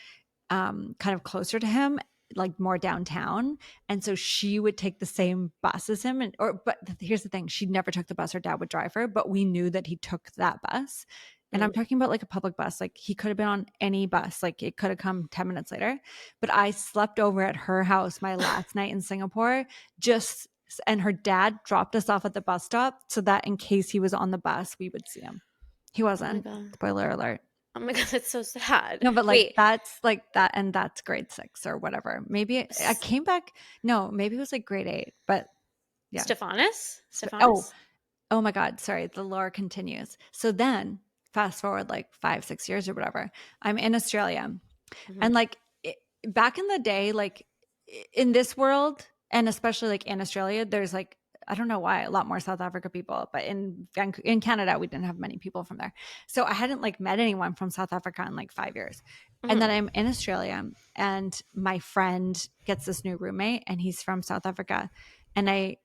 kind of closer to him, like more downtown. And so she would take the same bus as him. But here's the thing, she never took the bus. Her dad would drive her, but we knew that he took that bus. And I'm Mm. talking about like a public bus. Like he could have been on any bus. Like it could have come 10 minutes later. But I slept over at her house my last night in Singapore, just and her dad dropped us off at the bus stop so that in case he was on the bus, we would see him. He Oh my wasn't. god. Spoiler alert. Oh my god, that's so sad. No, but Wait, that's like that, and that's grade 6 or whatever. Maybe I S- came back. No, maybe it was like grade 8. But yeah. Stephanus? Oh, Stephanus? oh my God. Sorry. The lore continues. So then, fast forward like 5, 6 years or whatever. I'm in Australia, Mhm. and like back in the day, like in this world, and especially like in Australia, there's like I don't know why a lot more South Africa people, but in Canada we didn't have many people from there. So I hadn't like met anyone from South Africa in like 5 years. And then Mhm. I'm in Australia, and my friend gets this new roommate, and he's from South Africa, and I.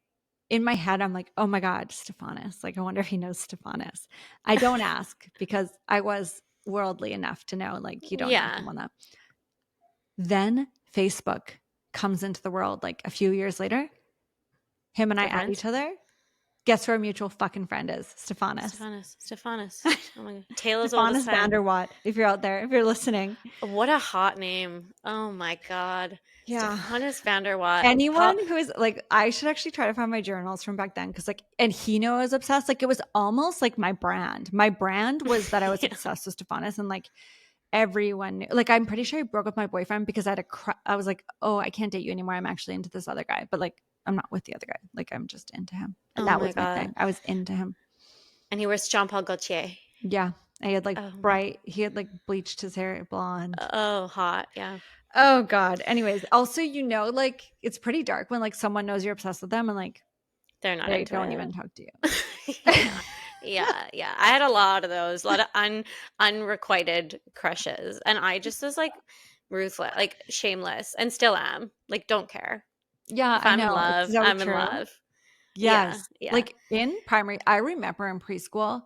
In my head, I'm like, oh my God, Stephanus. Like, I wonder if he knows Stephanus. I don't ask because I was worldly enough to know, like, you don't know Yeah. someone that. Then Facebook comes into the world like a few years later. Him and I They're add friends? each other. Guess who our mutual fucking friend is? Stephanus. Stephanus. Oh my god. Taylor's Stephanus oldest son. Vanderwatt, if you're out there, if you're listening. What a hot name. Oh my god. Yeah. Stephanus Vanderwatt. Anyone who is like, I should actually try to find my journals from back then because, like, and he knew I was obsessed. Like, it was almost like my brand. My brand was that I was obsessed with Stephanus, and like everyone knew. Like, I'm pretty sure I broke with my boyfriend because I was like, oh, I can't date you anymore. I'm actually into this other guy, but like, I'm not with the other guy. Like, I'm just into him, and that was my thing. I was into him. And he wears Jean Paul Gaultier. Yeah, I had like He had like bleached his hair blonde. Oh, hot. Yeah. Oh God. Anyways, also, like it's pretty dark when like someone knows you're obsessed with them and like they're not they don't even talk to you. Yeah. I had a lot of those, a lot of unrequited crushes, and I just was like ruthless, like shameless, and still am. Like, don't care. Yeah, if I'm in love, so I'm true. in love. Yes. Yeah. Like in primary, I remember in preschool,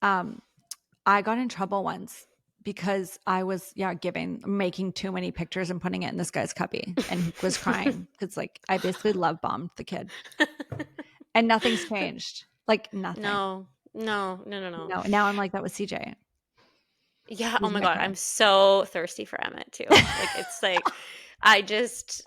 I got in trouble once because I was making too many pictures and putting it in this guy's cubby, and he was crying because like I basically love bombed the kid, and nothing's changed. Like nothing. No. No. Now I'm like that with CJ. Yeah. Oh my God, I'm so thirsty for Emmett too. Like it's like I just.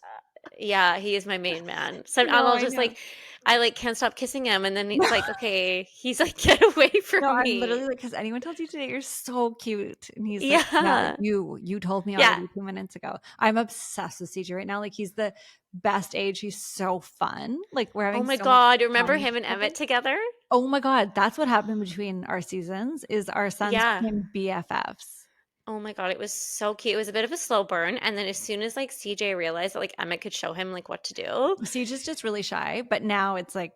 Yeah, he is my main man. So I'll just like, I like can't stop kissing him, and then it's like, okay, he's like, get away from me. I'm literally like, because anyone tells you today you're so cute, and he's like, yeah, you told me already 2 minutes ago. I'm obsessed with CJ right now. Like he's the best age. He's so fun. Like we're having. Oh my God, remember him and Emmett together? Oh my God, that's what happened between our seasons. Is our sons became BFFs. Oh my God, it was so cute. It was a bit of a slow burn. And then as soon as like CJ realized that like Emmett could show him like what to do. CJ's just really shy, but now it's like,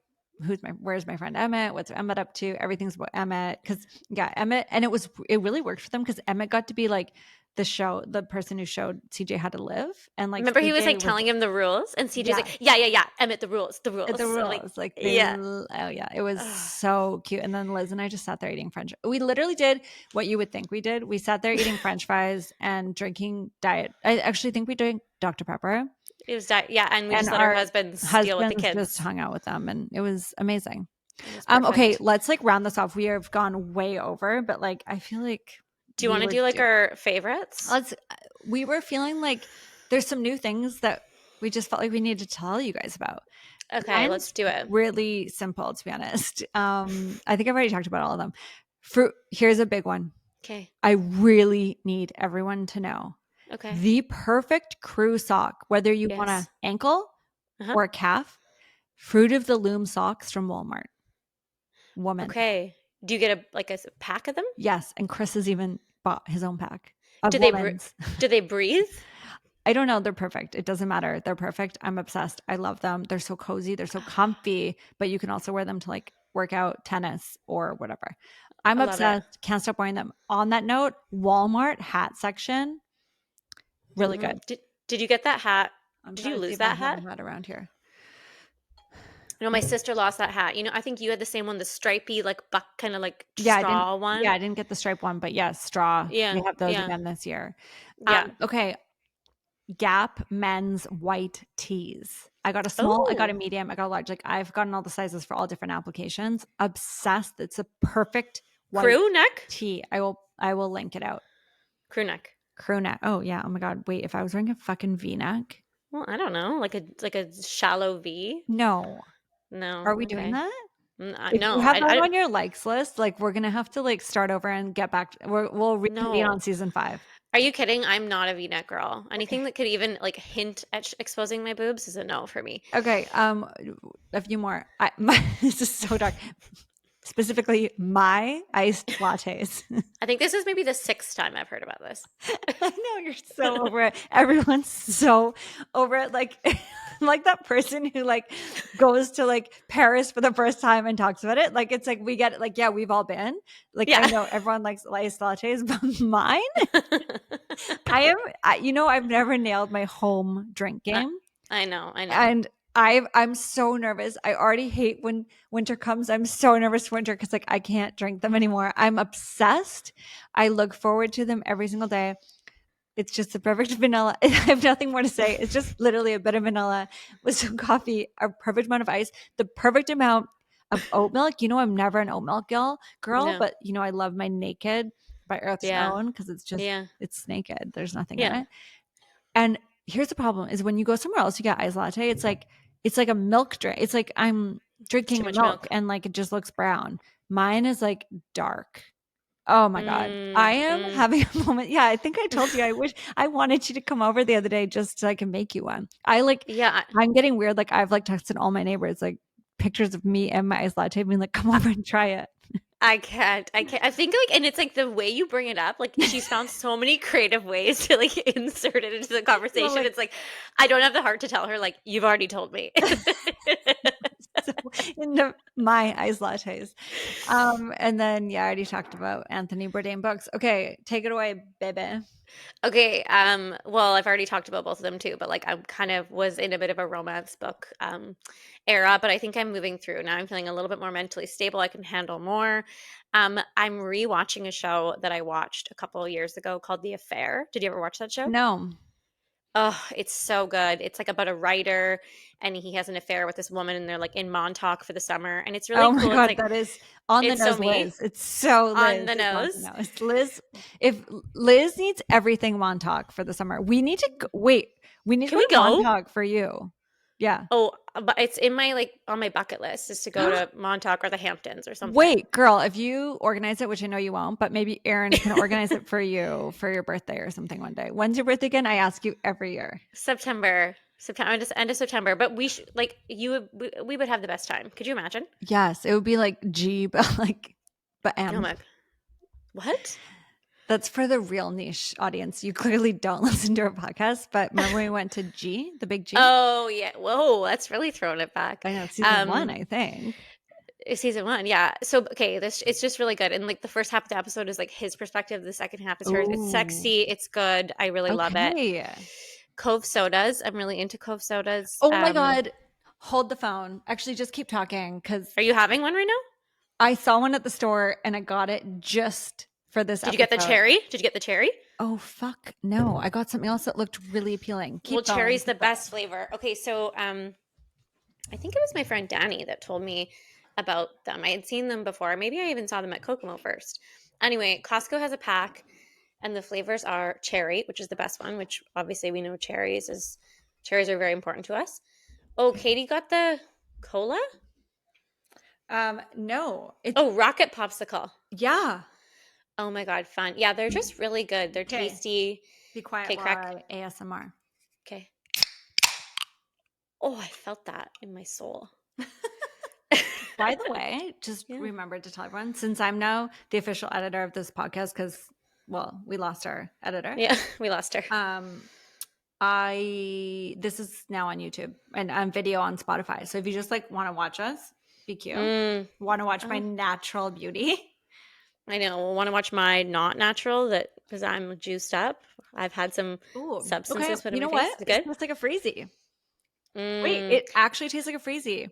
where's my friend Emmett? What's Emmett up to? Everything's about Emmett. Cause Emmett, and it really worked for them because Emmett got to be like the person who showed CJ how to live. And like, remember he was like telling him the rules, and CJ's like, yeah, Emmett, the rules. The rules. Like oh yeah, it was so cute. And then Liz and I just sat there eating French. We literally did what you would think we did. We sat there eating French fries and drinking diet. I actually think we drank Dr. Pepper. It was and we just let our husbands deal with the kids. Just hung out with them, and it was amazing. Okay, let's like round this off. We have gone way over, but like I feel like. Do you want to do like our favorites? We were feeling like there's some new things that we just felt like we needed to tell you guys about. Okay, let's do it. Really simple, to be honest. I think I've already talked about all of them. Here's a big one. Okay. I really need everyone to know. Okay. The perfect crew sock, whether you want an ankle or a calf, Fruit of the Loom socks from Walmart. Woman. Okay. Do you get a pack of them? Yes, and Chris has even bought his own pack. Do they breathe? I don't know. They're perfect. It doesn't matter. They're perfect. I'm obsessed. I love them. They're so cozy. They're so comfy, but you can also wear them to like work out, tennis, or whatever. I'm obsessed. Can't stop wearing them. On that note, Walmart hat section, really good. Did you get that hat? Did you lose that hat? Around here. No, my sister lost that hat. I think you had the same one, the stripy, like buck kind of like straw one. Yeah, I didn't get the stripe one, but yes, straw. Yeah, we have those again this year. Yeah. Okay. Gap men's white tees. I got a small, I got a medium, I got a large. Like I've gotten all the sizes for all different applications. Obsessed. It's a perfect white crew neck tee. I will link it out. Crew neck. Oh yeah. Oh my God. Wait, if I was wearing a fucking V-neck. Well, I don't know, like a shallow V. No. Are we doing that? If no. You have that on your likes list. Like we're gonna have to like start over and get back. We'll reconvene on season 5. Are you kidding? I'm not a V-neck girl. Anything that could even like hint at exposing my boobs is a no for me. Okay. A few more. This is so dark. Specifically, my iced lattes. I think this is maybe the 6th time I've heard about this. I know, you're so over it. Everyone's so over it. Like that person who like goes to like Paris for the first time and talks about it. Like it's like we get it. Like, yeah, we've all been. Like I know everyone likes iced lattes, but mine, I've never nailed my home drink game. I know. And I'm so nervous. I already hate when winter comes. I'm so nervous for winter because like I can't drink them anymore. I'm obsessed. I look forward to them every single day. It's just the perfect vanilla. I have nothing more to say. It's just literally a bit of vanilla with some coffee, a perfect amount of ice, the perfect amount of oat milk. You know, I'm never an oat milk girl, No. but you know, I love my Naked by Earth's Yeah. Own because Yeah. it's naked. There's nothing in Yeah. it. And here's the problem is when you go somewhere else, you get iced latte. It's like a milk drink. It's like I'm It's too drinking much milk milk. and like it just looks brown. Mine is like dark. Oh my God. I Mm, am mm. having a moment. Yeah, I think I told you I wish I wanted you to come over the other day just so I can make you one. Yeah. I'm getting weird. Like I've like texted all my neighbors like pictures of me and my iced latte being like, come over and try it. I can't. I can't. I think like, and it's like the way you bring it up. Like she's found so many creative ways to like insert it into the Well, conversation. like It's like I don't have the heart to tell her. Like you've already told me. so into my iced lattes. And then yeah, I already talked about Anthony Bourdain books. Okay, take it away, baby. Okay. Well, I've already talked about both of them too, but like I kind of was in a bit of a romance book era, but I think I'm moving through now. I'm feeling a little bit more mentally stable. I can handle more. I'm rewatching a show that I watched a couple of years ago called The Affair. Did you ever watch that show? No. Oh, it's so good. It's like about a writer and he has an affair with this woman and they're like in Montauk for the summer and it's really Oh my cool. It's God, like that is on the it's so nose, me Liz. It's so on Liz. the It's on the nose. nose. Liz, if Liz needs everything Montauk for the summer, we need to wait. We need to Can go we to go? Montauk for you. Yeah. Oh, but it's in my like on my bucket list is to go to Montauk or the Hamptons or something. Wait, girl, if you organize it, which I know you won't, but maybe Erin can organize it for you for your birthday or something one day. When's your birthday again? I ask you every year. September, just end of September. But we should like we would have the best time. Could you imagine? Yes, it would be like G, but but Oh M. my, what? That's for the real niche audience. You clearly don't listen to our podcast, but remember we went to G, the big G? Oh yeah, whoa, that's really throwing it back. I know, season one, Um, I think. Season one, yeah. So okay, this it's just really good. And like the first half of the episode is like his perspective, the second half is hers. It's Ooh, sexy, it's good. I really love it. okay. Cove sodas. I'm really into Cove sodas. Oh my God. Hold the phone. Actually, just keep talking because Are you having one right now? I saw one at the store and I got it just for this Did you get the episode. cherry? Did you get the cherry? Oh, fuck. No, I got something else that looked really appealing. Well, Keep going. cherry's the best flavor. Okay, so I think it was my friend Danny that told me about them. I had seen them before. Maybe I even saw them at Kokomo first. Anyway, Costco has a pack and the flavors are cherry, which is the best one, which obviously we know cherries are very important to us. Oh, Katie got the cola? No. Oh, rocket popsicle. Yeah. Oh my god, fun. Yeah, they're just really good. They're Okay. tasty. Be quiet Okay, while crack. I ASMR. Okay. Oh, I felt that in my soul. By the way, just Yeah. remember to tell everyone, since I'm now the official editor of this podcast, because well, we lost our editor. Yeah, we lost her. This is now on YouTube and on video on Spotify. So if you just like want to watch us, be cute. Want to watch my natural beauty. I know. Want to watch my not natural that because I'm juiced up. I've had some substances put in my face. What? Is it good? It tastes like a freezy. Wait, it actually tastes like a freezy.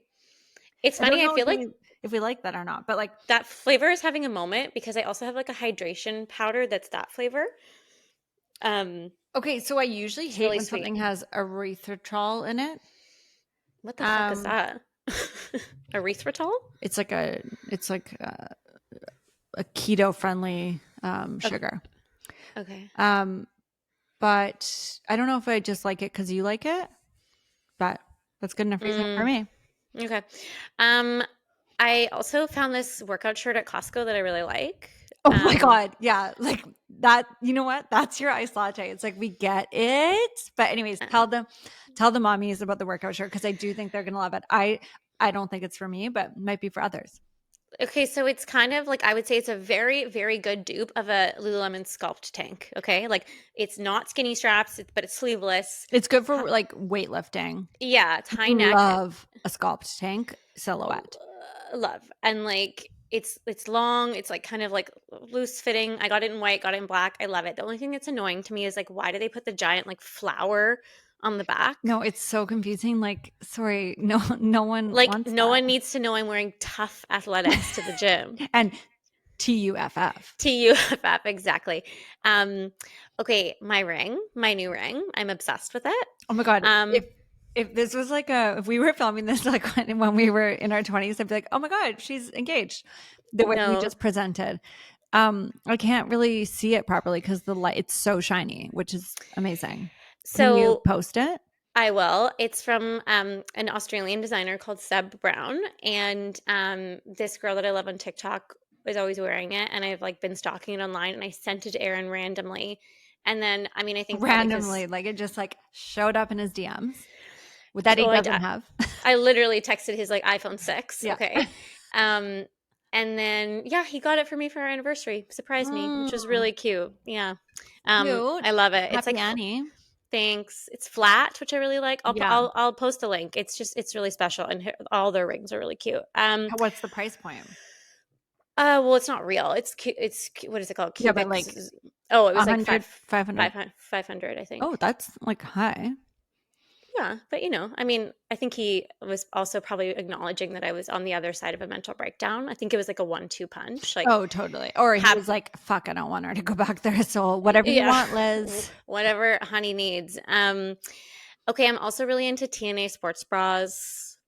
It's I don't funny. know I feel like if we like that or not, but like that flavor is having a moment because I also have like a hydration powder that's that flavor. Okay, so I usually hate really when sweet. something has erythritol in it. What the fuck is that? Erythritol? It's like a keto friendly sugar. Okay. But I don't know if I just like it because you like it, but that's good enough reason for me. Okay. I also found this workout shirt at Costco that I really like. Oh my God. Yeah. Like that, you know what? That's your iced latte. It's like we get it. But anyways, tell the mommies about the workout shirt because I do think they're gonna love it. I don't think it's for me, but it might be for others. Okay, so it's kind of like I would say it's a very, very good dupe of a Lululemon Sculpt tank. Okay, like it's not skinny straps, but it's sleeveless. It's good for like weightlifting. Yeah, it's high neck. Love a sculpt tank silhouette. Love and like it's long. It's like kind of like loose fitting. I got it in white, got it in black. I love it. The only thing that's annoying to me is like why do they put the giant like flower on the back? No, it's so confusing. Like, sorry, no one like wants no that. one needs to know I'm wearing tough athletics to the gym. And TUFF. TUFF, exactly. Okay, my new ring. I'm obsessed with it. Oh my God. If this was like if we were filming this like when we were in our 20s, I'd be like, oh my God, she's engaged. The way you No. just presented. I can't really see it properly because the light, it's so shiny, which is amazing. Can you So post it? I will. It's from an Australian designer called Seb Brown, and this girl that I love on TikTok is always wearing it, and I've like been stalking it online, and I sent it to Aaron randomly, and then I mean I think probably Randomly, because like it just like showed up in his DMs that he oh doesn't have. I literally texted his like iPhone 6, Yeah. okay, um, and then yeah he got it for me for our anniversary, surprised me, which was Mm, really cute. Yeah, cute. I love it. It's Happy like Annie. thanks. It's flat, which I really like. Yeah. I'll post a link. It's just it's really special, and all their rings are really cute. What's the price point? Well, it's not real. What is it called? Yeah, but Cubic. like Oh, it was like 100, 500. 500, I think. Oh, that's like high. Yeah, but I mean, I think he was also probably acknowledging that I was on the other side of a mental breakdown. I think it was like a 1-2 punch. Like, Oh, totally. Or he have was like, fuck, I don't want her to go back there. So whatever you yeah, want, Liz. whatever honey needs. Okay, I'm also really into TNA sports bras.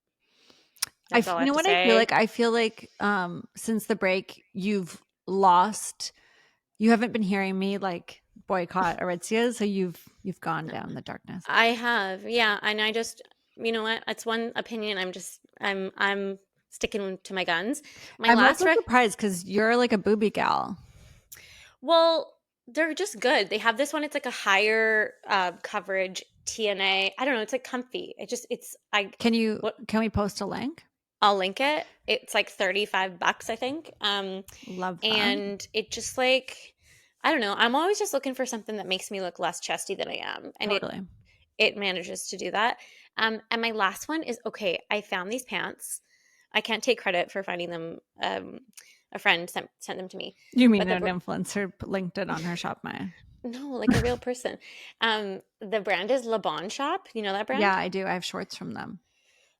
That's all I You have know to what I feel say. like? I feel like since the break, lost, you haven't been hearing me like boycott Aritzia. So you've gone down the darkness. I have, yeah, and I just, you know what? That's one opinion. I'm sticking to my guns. My I'm last also rec, surprised because you're like a booby gal. well, they're just good. They have this one. It's like a higher coverage TNA. I don't know. It's like comfy. What Can we post a link? I'll link it. It's like $35, I think. Love that. And it just like I don't know. I'm always just looking for something that makes me look less chesty than I am, and Totally. it manages to do that. And my last one is okay. I found these pants. I can't take credit for finding them. A friend sent them to me, You mean but an influencer linked it on her shop, Maya? no, like a real person. The brand is Le Bon Shop. You know that Yeah, brand? I do. I have shorts from them.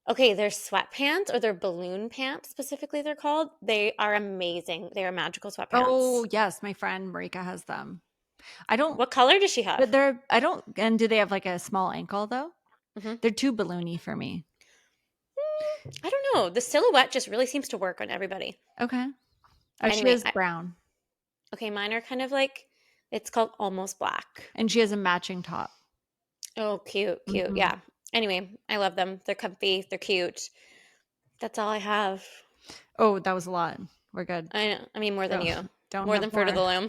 Okay, they're sweatpants or they're balloon pants specifically. They're called. They are amazing. They are magical Oh sweatpants. yes, my friend Marika has them. I don't, What color does she but have? I don't. And do they have like a small ankle though? Hmm. They're too balloony for me. I don't know. The silhouette just really seems to work on everybody. Okay. Oh, she Anyway, is brown, okay, mine are kind of like it's called almost black. and she has a matching top. Oh, cute, cute. Hmm. Yeah. Anyway, I love them. They're comfy. They're cute. That's all I have. Oh, that was a lot. We're good. I know. I mean, more than Don't you. don't More have than Fruit of more. the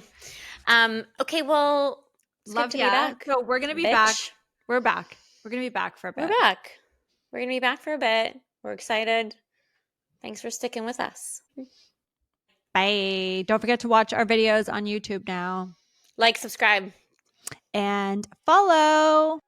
Loom. Okay, well, it's good Love to be ya. back, So we're gonna be back. bitch. We're back. We're gonna be back for a We're bit. back. We're going to be back for a bit. We're excited. Thanks for sticking with us. Bye. Don't forget to watch our videos on YouTube now Like, subscribe. and follow.